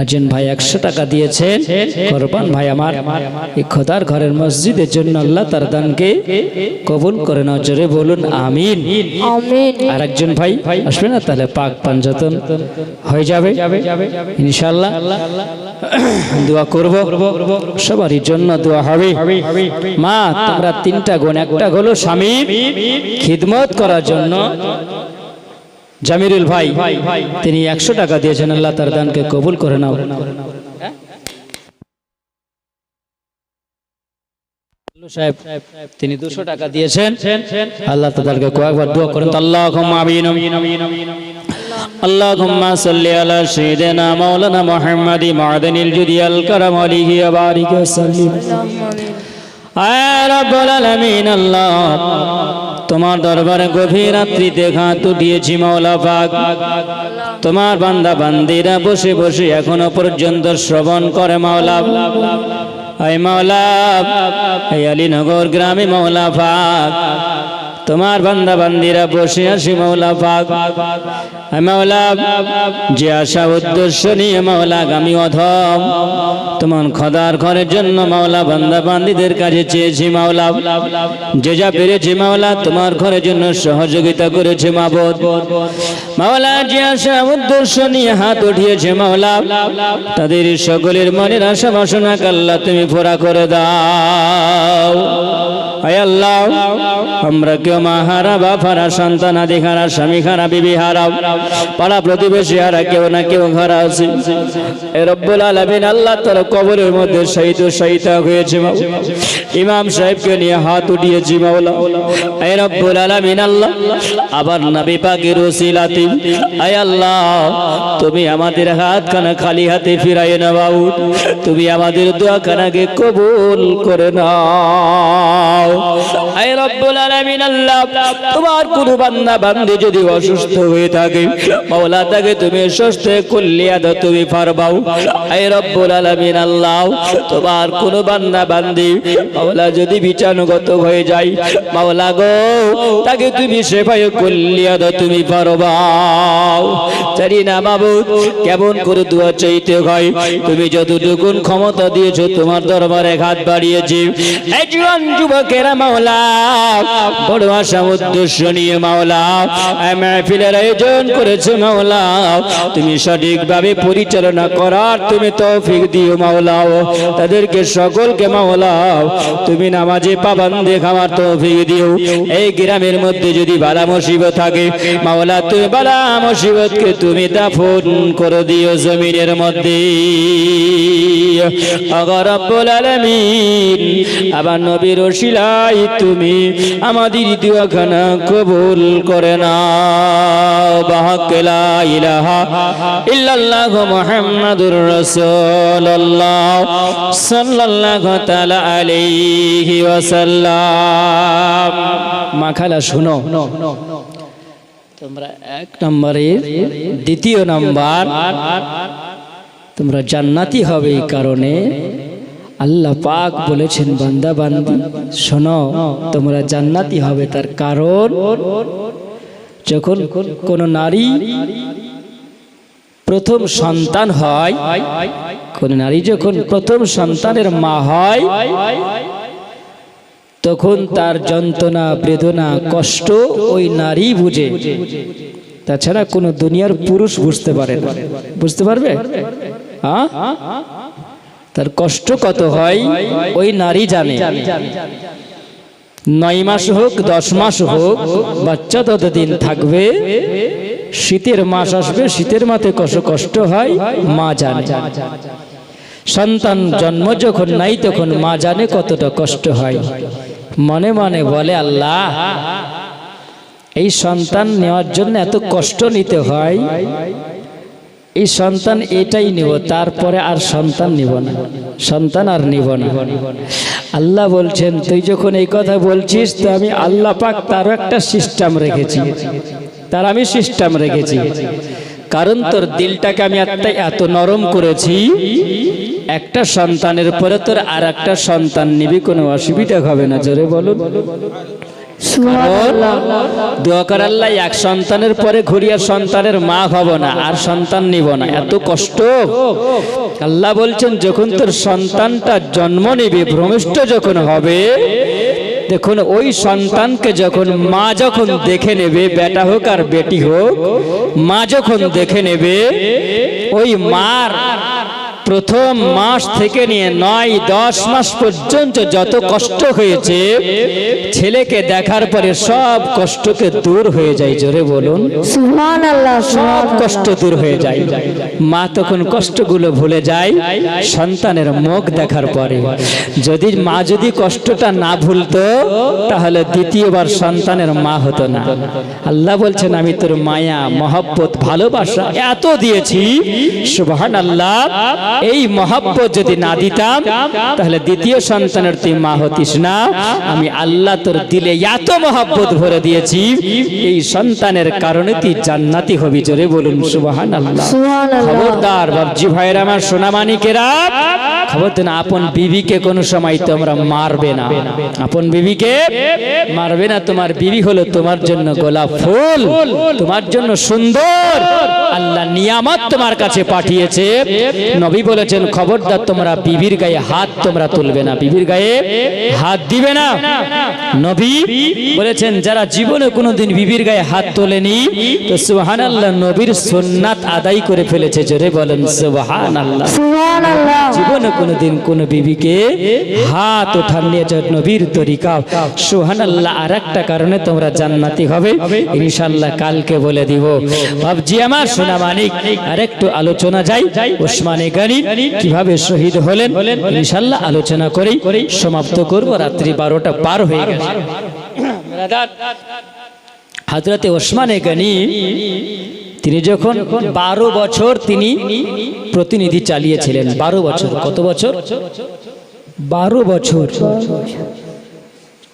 একজন ভাই 100 টাকা দিয়েছেন, কোরবান ভাই আমার এই খোদার ঘরের মসজিদের জন্য আল্লাহ তার দানকে কবুল করে নাও। জোরে বলুন আমিন। আমিন। আর একজন ভাই আসবে না, তাহলে পাক পাঞ্জাতন হয়ে যাবে ইনশাআল্লাহ। দোয়া করব, সবারই জন্য দোয়া হবে। মা তোমরা 3টা গুণ, একটা হলো স্বামীর খিদমত করার জন্য। জামিরুল ভাই তিনি 100 টাকা দিয়েছেন, আল্লাহ তার দানকে কবুল করে নাও। সাহেব তিনি 200 টাকা দিয়েছেন, আল্লাহ তাদেরকে কয়েকবার দোয়া করেন। আল্লাহুম্মা আমিন। আল্লাহুম্মা সাল্লি আলা সাইয়্যিদিনা মাওলানা মুহাম্মাদি মাদানিল জুদিয়াল কারাম আলাইহি ওয়া বারিক ওয়া সাল্লিম। আয় রাব্বুল আলামিন, আল্লাহ তোমার দরবারে গভীর রাত্রিতে হাত উঠিয়েছি মাওলা পাক। তোমার বান্দা বান্দিরা বসে বসে এখনো পর্যন্ত শ্রবণ করে মাওলা। আয় মাওলা, এই আলীনগর গ্রামে মাওলা পাক তোমার বান্দা বান্দিরা বসে আসি মাওলা পাক। আয় মাওলা, যে আশা উদ্দেশ্য নিয়ে মাওলা আগামী অধম তোমার খোদার ঘরের জন্য মাওলা বান্দা বান্দিদের কাছে চেয়েছি মাওলা, যে যা পেরেছি মাওলা তোমার ঘরের জন্য সহযোগিতা করেছে মাবুদ। মাওলা, যে আশা উদ্দেশ্য নিয়ে হাত উঠিয়েছে মাওলা, তাদের সকলের মনের আশা বাসনা আল্লাহ তুমি পুরা করে দাও। আয় আল্লাহ, আমরা কেউ মা হারা, বাপ হারা, সন্তান আদি হারা, স্বামী হারা, বিবি হারা, পাড়া প্রতিবেশী হারা, কেউ না কেউ হারা আছে। এ রব্বুল আলামিন, আল্লাহ তার কবরের মধ্যে শহীদ হয়েছে ইমাম সাহেবকে নিয়ে হাত উঠিয়েছি মাওলা। এ রব্বুল আলামিন, আল্লাহ আবার নবী পাকের ওসিলাতে আয় আল্লাহ তুমি আমাদের হাতখানা খালি হাতে ফিরাই না বাবু, তুমি আমাদের দোয়াখানাকে কবুল করে নাও। আয় রব্বুল আলামিন, আল্লাহ তোমার কোন বান্দা বান্দী যদি অসুস্থ হয়ে থাকে মাওলা তাকে তুমি সুস্থ কুল্লিয়া দাও তুমি পারবাও হে রব্বুল আলামিন আল্লাহ তোমার কোন বান্দা বান্দী মাওলা যদি বিছানাগত হয়ে যায় মাওলা গো তাকে তুমি সেফায়ে কুল্লিয়া দাও তুমি পারবাও জানি না মাবুদ কেমন করে দোয়া চাইতে হয় তুমি যতটুকু ক্ষমতা দিয়েছো তোমার দরবারে হাত বাড়িয়েছি এই জোয়ান যুবকেরা মাওলা বড় আশা উদ্দেশ্য নিয়ে মাওলা মাহফিলের আয়োজন করেছে মাওলা তুমি সঠিকভাবে পরিচালনা করার তুমি তৌফিক দিও মাওলা তাদেরকে সকলকে মাওলা তুমি নামাজে পাবন্দে খাওয়ার তৌফিক দিও এই গ্রামের মধ্যে যদি বালা মুসিবত থাকে মাওলা তুমি বালা মুসিবতকে তুমি দাফন করে দিও জমিনের মধ্যে আগা রব্বুল আলামিন আবার নবীর ওসিলাই তুমি আমাদের দোয়াখানা কবুল করে নাও বাহাক লা ইলাহা ইল্লাল্লাহু মুহাম্মাদুর রাসূলুল্লাহ সাল্লাল্লাহু তাআলা আলাইহি ওয়াসাল্লাম মাখালা শুনো তোমরা এক নম্বরের দ্বিতীয় নাম্বার তোমরা জান্নাতি হবে এই কারণে আল্লাহ পাক বলেছেন বান্দা বান্দি শোনো তোমরা জান্নাতি হবে তার কারণ যখন কোন নারী প্রথম সন্তান হয় কোন নারী যখন প্রথম সন্তানের মা হয় তখন তার যন্ত্রণা বেদনা কষ্ট ওই নারী বুঝে তাছাড়া কোন দুনিয়ার পুরুষ বুঝতে পারে না বুঝতে পারবে হ্যাঁ তার কষ্ট কত হয় ওই নারী জানে 9 মাস হোক 10 মাস হোক বাচ্চা ততদিন থাকবে শীতের মাস আসবে শীতের মাঠে কষ্ট হয় মা জানে সন্তান জন্ম যখন নাই তখন মা জানে কতটা কষ্ট হয় মনে মনে বলে আল্লাহ এই সন্তান নেওয়ার জন্য এত কষ্ট নিতে হয় এই সন্তান এটাই নেব তারপরে আর সন্তান নিব না সন্তান আর নিব না আল্লাহ বলছেন তুই যখন এই কথা বলছিস তো আমি আল্লাহ পাক তার একটা সিস্টেম রেখেছি তার আমি সিস্টেম রেখেছি কারণ তোর দিলটাকে আমি এত নরম করেছি একটা সন্তানের পরে তোর আর একটা সন্তান নিবি কোনো অসুবিধা হবে না জোরে বলুন দোয়া কর আল্লাহ এক সন্তানের পরে ঘুরিয়া সন্তানের মা হব না আর সন্তান নিব না এত কষ্ট আল্লাহ বলছেন যখন তোর সন্তানটা জন্ম নেবে ভ্রমিষ্ঠ যখন হবে দেখুন ওই সন্তানকে যখন মা যখন দেখে নেবে বেটা হোক আর বেটি হোক মা যখন দেখে নেবে ওই মার প্রথম মাস থেকে নিয়ে 9-10 মাস পর্যন্ত যত কষ্ট হয়েছে ছেলেকে দেখার পরে সব কষ্টকে দূর হয়ে যায় জোরে বলুন সুবহানাল্লাহ সব কষ্ট দূর হয়ে যায় মা তখন কষ্টগুলো ভুলে যায় সন্তানের মুখ দেখার পরে যদি মা যদি কষ্টটা না ভুলতো তাহলে দ্বিতীয়বার সন্তানের মা হতো না আল্লাহ বলছেন আমি তোর মায়া মহব্বত ভালোবাসা এত দিয়েছি সুবহানাল্লাহ এই মহব্বত যদি না দিতাম তাহলে দ্বিতীয় সন্তানের তুই মা হতিস না আমি আল্লাহ তোর দিলে এত মহব্বত ভরে দিয়েছি এই সন্তানের কারণে তুই জান্নাতি হবি জোরে বলুন সুবহানাল্লাহ খবরদার বাবজি ভাইরা আমার সোনামানিকেরা খবর দেন আপন বিবিকে কোনো সময় তোমরা মারবে না আপন বিবিকে মারবে না তোমার বিবি হলো তোমার জন্য গোলাপ ফুল তোমার জন্য সুন্দর আল্লাহ নিয়ামত তোমার কাছে পাঠিয়েছে নবী বলেছেন খবরদার তোমরা বিবির গায়ে হাত তোমরা তুলবে না বিবির গায়ে হাত দিবে না নবী বলেছেন যারা জীবনে কোনোদিন বিবির গায়ে হাত তোলেনি তো সুবহানাল্লাহ নবীর সুন্নাত আদায় করে ফেলেছে জোরে বলেন সুবহানাল্লাহ সুবহানাল্লাহ জীবনে কোনোদিন কোনো বিবিকে হাত ওঠাননি এটা নবীর তরিকা সুবহানাল্লাহ আরেকটা কারণে তোমরা জান্নাতি হবে ইনশাআল্লাহ কালকে বলে দিব বাবজি আমার সোনা মানিক আরেকটু আলোচনা যাই ওসমানে গনি কিভাবে শহীদ হলেন ইনশাআল্লাহ আলোচনা করেই সমাপ্ত করব রাত্রি 12টা পার হয়ে গেছে হযরতে ওসমানে গনি তিনি যখন 12 বছর তিনি প্রতিনিধি চালিয়েছিলেন 12 বছর কত বছর 12 বছর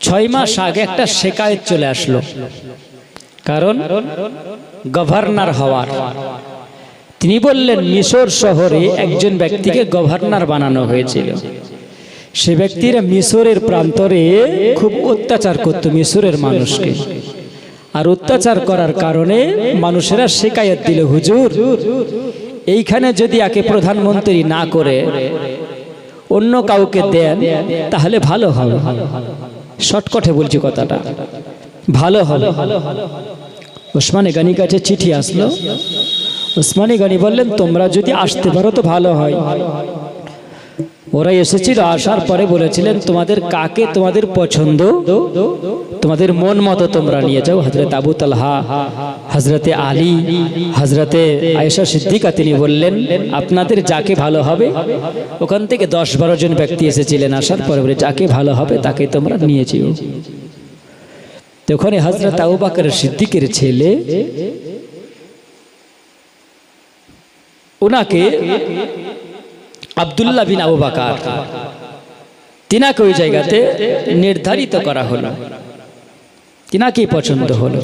6 মাস আগে একটা শিকায়ত চলে আসলো, কারণ গভর্নর হওয়ার। তিনি বললেন মিশর শহরে একজন ব্যক্তিকে গভর্নর বানানো হয়েছিল। সে ব্যক্তিরা মিশরের প্রান্তরে খুব অত্যাচার করত মিশরের মানুষকে, আর অত্যাচার করার কারণে মানুষেরা শিকায়ত দিল, হুজুর এইখানে যদি একে প্রধানমন্ত্রী না করে অন্য কাউকে দেন তাহলে ভালো হবে। শর্টকটে বলছি কথাটা, ভালো হবে। ওসমানে গনি কাছে চিঠি আসলো। ওসমানে গনি বললেন তোমরা যদি আসতে পারো তো ভালো হয়। ওরা এসেছিল, আসার পরে বলেছিলেন তোমাদের কাকে তোমাদের পছন্দ, তোমাদের মন মতো তোমরা নিয়ে যাও। হযরত আবু তালহা, হযরতে আলী, হযরতে আয়েশা সিদ্দিকা তিনি বললেন আপনাদের যাকে ভালো হবে। ওখান থেকে 10-12 জন ব্যক্তি এসেছিলেন। আসার পরে বলে যাকে ভালো হবে তাকে তোমরা নিয়ে যেও। তখন হযরত আবু বকর সিদ্দিকের ছেলে ওনাকে আব্দুল্লাহ বিন আবু বকর তিনাকে ওই জায়গাতে নির্ধারিত করা হলো, তিনাকেই পছন্দ হলো।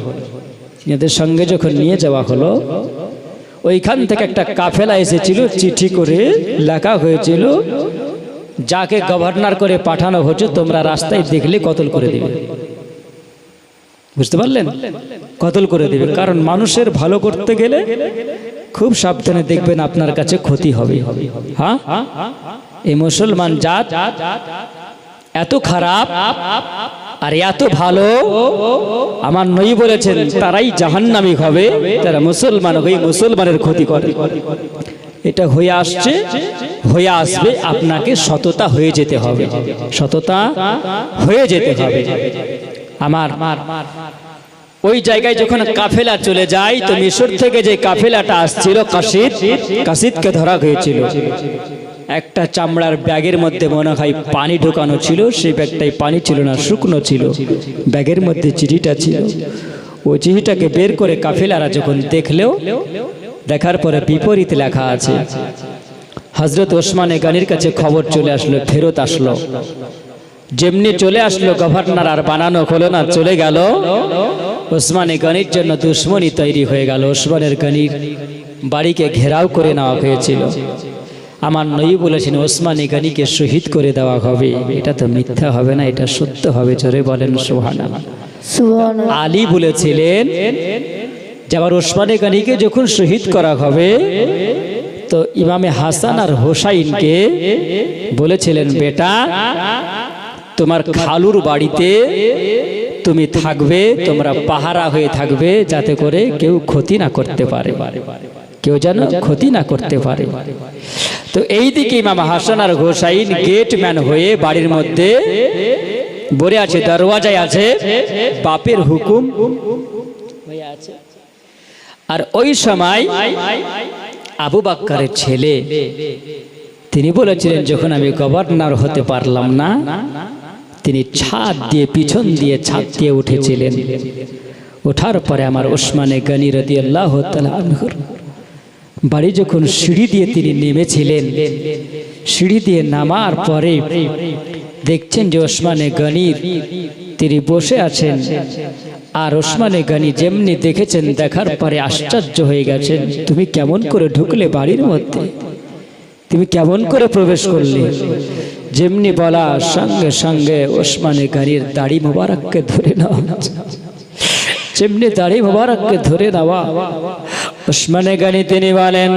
এদের সঙ্গে যখন নিয়ে যাওয়া হলো, ওইখান থেকে একটা কাফেলা এসেছিল, চিঠি করে লেখা হয়েছিল যাকে গভর্নর করে পাঠানো হচ্ছে তোমরা রাস্তায় দেখলে কতল করে দিবে। বুঝতে পারলেন? কতল করে দিবে, কারণ মানুষের ভালো করতে গেলে খুব সাবধানে দেখবেন আপনার কাছে ক্ষতি হবে। হ্যাঁ, এই মুসলমান জাত এত খারাপ আর এত ভালো, আমার নবী বলেছেন তারাই জাহান্নামী হবে যারা মুসলমান হয়ে মুসলমানের ক্ষতি করে। এটা হয়ে আসছে, হয়ে আসবে। আপনাকে সততা হয়ে যেতে হবে, সততা হয়ে যেতে হবে। আমার ওই জায়গায় যখন কাফেলা চলে যায়, তো মিশর থেকে যে কাফেলাটা আসছিল কাসিদকে ধরা হয়েছিল। একটা চামড়ার ব্যাগের মধ্যে মনে হয় পানি ঢোকানো ছিল, সেই ব্যাগটাই পানি ছিল না, শুকনো ছিল। ব্যাগের মধ্যে চিঠিটা ছিল। ওই চিঠিটাকে বের করে কাফেলারা যখন দেখলেও, দেখার পরে বিপরীত লেখা আছে। হযরত ওসমানে গনির কাছে খবর চলে আসলো, ফেরত আসলো। যেমনি চলে আসলো, গভর্নর আর বানানো হলো না, চলে গেল। ওসমানে গনির জন্য দুশ্মনী তৈরি হয়ে গেল। ওসমানের গনির বাড়িকে ঘেরাও করে নেওয়া হয়েছিল। আমার নবী বলেছেন ওসমানে গনিকে শহীদ করে দেওয়া হবে। এটা তো মিথ্যা হবে না, এটা সত্য হবে। জোরে বলেন সুবহানাল্লাহ। সুবহানাল্লাহ। আলী বলেছিলেন যে আবার ওসমানে গনিকে যখন শহীদ করা হবে, তো ইমামে হাসান আর হোসাইনকে বলেছিলেন বেটা তোমার খালুর বাড়িতে তুমি থাকবে, তোমরা পাহারা হয়ে থাকবে, যাতে করে কেউ ক্ষতি না করতে পারে, কেউ যেন ক্ষতি না করতে পারে। তো এই দিকে ইমাম হাসান আর হোসাইন গেটম্যান হয়ে বাড়ির মধ্যে বসে আছে, দরওয়াজায় আছে, বাপের হুকুম হয়ে আছে। আর ওই সময় আবু বকরের ছেলে তিনি বলেছিলেন যখন আমি গভর্নর হতে পারলাম না, তিনি ছাদ দিয়ে, পিছন দিয়ে ছাদ দিয়ে উঠেছিলেন। ওঠার পরে আমার ওসমানে গনি রাদিয়াল্লাহু তাআলা আনহুর বাড়ি যখন সিঁড়ি দিয়ে তিনি নেমেছিলেন, সিঁড়ি দিয়ে নামার পরে দেখছেন যে ওসমানে গনির তিনি বসে আছেন। আর ওসমানে গনি যেমনি দেখেছেন, দেখার পরে আশ্চর্য হয়ে গেছেন, তুমি কেমন করে ঢুকলে বাড়ির মধ্যে, তুমি কেমন করে প্রবেশ করলে? যেমনি বলা সঙ্গে সঙ্গে ওসমানে গনির দাড়ি মোবারককে ধরে নেওয়া, যেমনি দাড়ি মোবারককে ধরে নেওয়া, ওসমানে গনি তিনি বলেন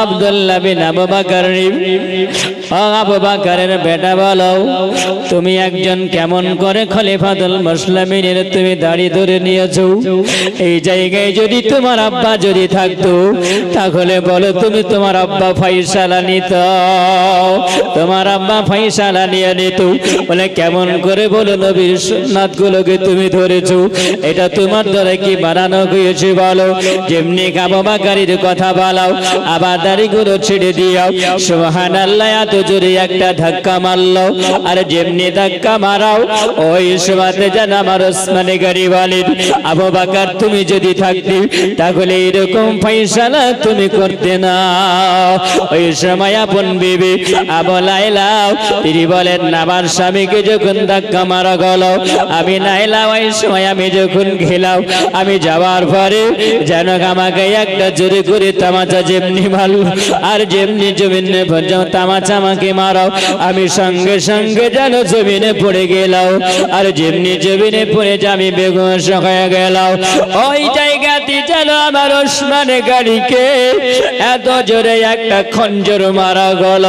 আব্দুল্লাহ বিন আবু বকর, আবু বকরের বেটা বলো তুমি একজন কেমন করে খলিফাতুল মুসলিমিনের তুমি দাড়ি ধরে নিয়েছো? এই জায়গায় যদি তোমার আব্বা যদি থাকতো তাহলে বলো তুমি তোমার আব্বা ফয়সালা নিত, তোমার আব্বা ফয়সালা নিয়ে নিত। বলে কেমন করে বলো নবীর সুন্নাত গুলোকে তুমি ধরেছো, এটা তোমার দ্বারা কি বানানো হয়েছে বলো? যেমনি আবু বকরের কথা বলাও আবার দাড়িগুলো ছেড়ে দিও। সুবহানাল্লাহ, এত জোরে একটা ধাক্কা মারলো, আর যেমনি ধাক্কা মারাও ওই সময়তে যেন আমার ওসমানে গনি বলেন, আবু বকর তুমি যদি থাকতে তাহলে এরকম ফয়সালা তুমি করতে না। ওই সময় আপন বিবি আবু লায়লা তিনি বলেন, আমার স্বামীকে যখন ধাক্কা মারা গেল, আমি নাইলা ওই সময় আমি যখন গেলাম, আমি যাওয়ার পরে যেন আমাকে একটা জোরে করে তামাচা যেমনি মারল, আর যেমনি জমিনে পর্যন্ত তামাচা আমাকে মারাও, আমি সঙ্গে সঙ্গে যেন জমিনে পড়ে গেলাম, আর যেমনি জমিনে পড়ে যে আমি বেহুশ হয়ে গেলাম। ওই জায়গাতে যেন আমার ওসমানে গনিকে এত জোরে একটা খঞ্জর মারা গেল।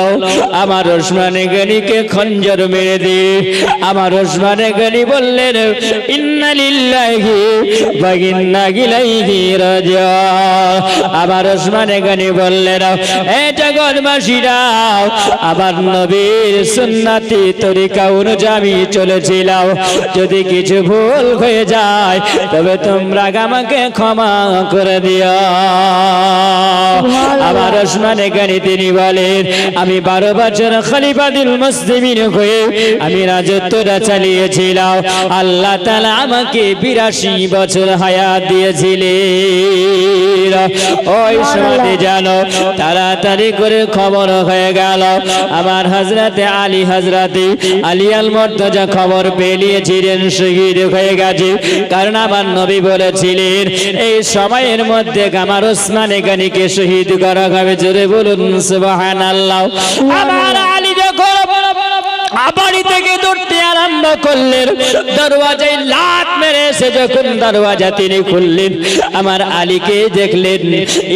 আমার ওসমানে গনিকে খঞ্জর মেরে দিয়ে আমার ওসমানে গনি বললেন, ইন্না লিল্লাহি ওয়া ইন্না ইলাইহি রাজিউন। আমার ওসমানে গনি বললেন, এ জগৎবাসীরা, আমার নবীর সুন্নতি তরিকা অনুযায়ী আমি চলেছিলাম, যদি কিছু ভুল হয়ে যায় তবে তোমরা আমাকে ক্ষমা করে দিও। আমার ওসমানে গনি তিনি বলেন, আমি 12 বছর খলিফাতুল মুসলিমিন হয়ে আমি রাজত্বটা চালিয়েছিলাম। আল্লাহ তাআলা আমাকে 82 বছর হায়াত দিয়েছিলেন। ওই সময় জানো তাড়াতাড়ি করে খবর হয়ে গেল, আমার হযরতে আলী আল মুর্তজা খবর পেলিয়েছিলেন শহীদ হয়ে গেছে। কারণ আমার নবী বলেছিলেন, এই সময়ের মধ্যে আমার ওসমানে গনিকে শহীদ করা হবে। জোরে বলুন সুবহানাল্লাহ। আমার আলী যখন বাড়ি থেকে দৌড়তে আরম্ভ করলেন, দরওয়াজায় লাত মেরে এসে যখন দরওয়াজা তিনি খুললেন, আমার আলীকে দেখলেন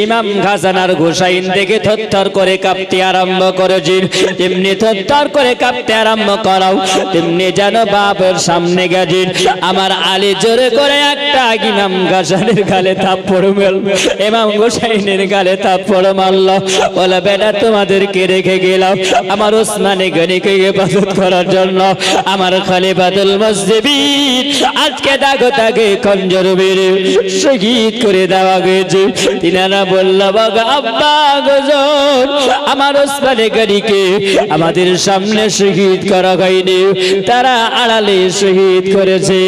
ইমাম হাসান আর হুসাইন থেকে থরথর করে কাঁপতে আরম্ভ করেছেন। তেমনি থরথর করে কাঁপতে আরম্ভ করাও, তেমনি যেন বাপের সামনে গেছেন। আমার আলী জোরে করে একটা ইমাম হাসানের গালে থাপ্পড় মারল, ইমাম হুসাইনের গালে থাপ্পড় মারল। বলে, বেটা তোমাদেরকে রেখে গেলাম আমার ওসমানে গনিকে ইবাদত করার জন্য, আমার খলিফাতুল মুসলিমিন আজকে তাকে খঞ্জর মেরে শহীদ করে দেওয়া হয়েছে। তিনারা বলল, বাবা আব্বা গজর, আমার ওসমানে গনিকে আমাদের সামনে শহীদ করা হয়নি, তারা আড়ালে শহীদ করেছে।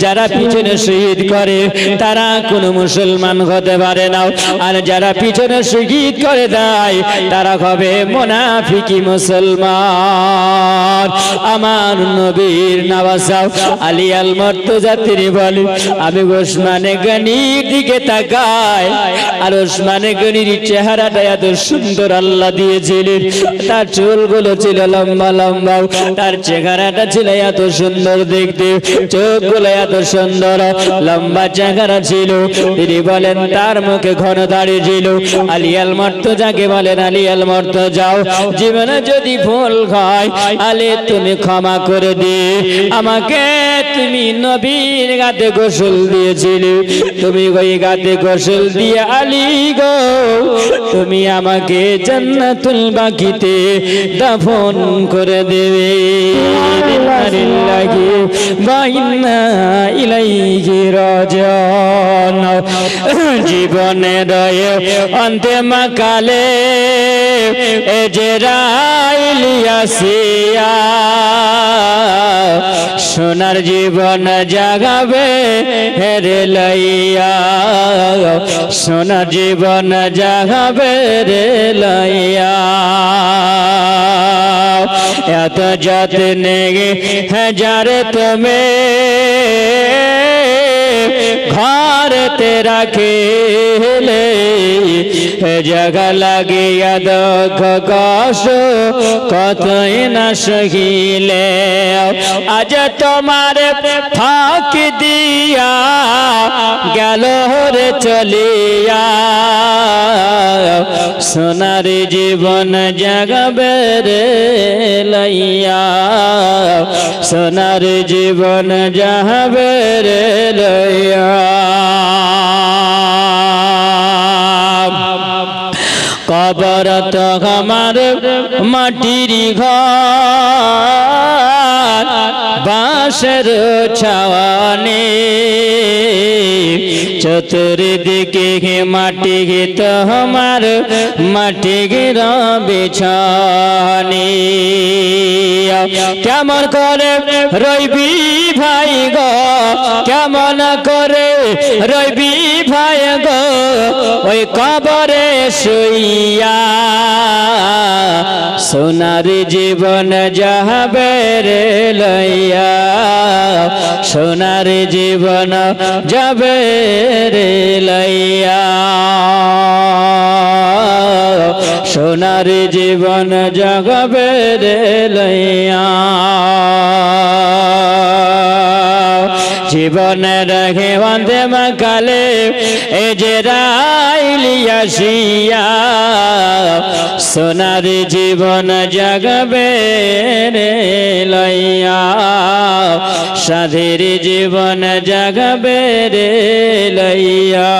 যারা পিছনে শহীদ করে তারা কোনো মুসলমান হতে পারে না, আর যারা পিছনে শহীদ করে দেয় তারা হবে মুনাফিকি মুসলমান। আমার নবীর নওয়াজ আলী আল মুর্তজা তিনি বলেন, আমি ওসমানে গনির দিকে তাকাই, আর ওসমানে গনির চেহারাটা এত সুন্দর আল্লাহ দিয়েছিলেন। তার চুলগুলো ছিল লম্বা লম্বা, তার চেহারাটা ছিল এত সুন্দর দেখতে, চোখগুলো এত সুন্দর, লম্বা চেহারা ছিল। তিনি বলেন, তার মুখে ঘন দাড়ি ছিল। আলী আল মুর্তজাকে বলেন, আলী আল মুর্তজা, জীবনে যদি ভুল হয় আলী তুমি ক্ষমা করে দে। আমাকে তুমি নবীর গাতে গোসল দিয়েছিলে, তুমি ওই গাতে গোসল দিয়ে আলী গো তুমি আমাকে জান্নাতুল বাকিতে দাফন করে দেবে। লিল্লাহি ওয়া ইন্না ইলাইহি রাজিউন। জীবনের অন্তিম কালে এজরাইল আসিয়া সোনার জীবন জাগাবে রে লইয়া, সোনার জীবন জাগাবে রে লইয়া। এত যত্নে হাজারে তুমি ঘরেতে রাখিলে, জাগা লাগিয়া দুঃখ কষ্ট কতই না সহিলে। আজ তোমার ফাঁকি দিয়া গেল রে চলিয়া, সোনার জীবন জাগাবে রে লইয়া, সোনার জীবন যাবে রে লইয়া। কবর তো আমার মাটির ঘর বাঁশের ছাওয়ানে চতুর্দিকে মাটি তোমার মাটি বিছানি কেমন করে রইবি ভাই গো কেমন করে রইবি ভাই গো ওই কবরে শুইয়া সোনার জীবন যাবে রে লইয়া সোনার জীবন যাবে রে লইয়া সোনার জীবন জগবে রে লইয়া জীবনের হেবন্দে মকালে এ যে রাইলিয়া শিয়া সোনার জীবন জগবে রে লইয়া সাধের জীবন জগবে রে লইয়া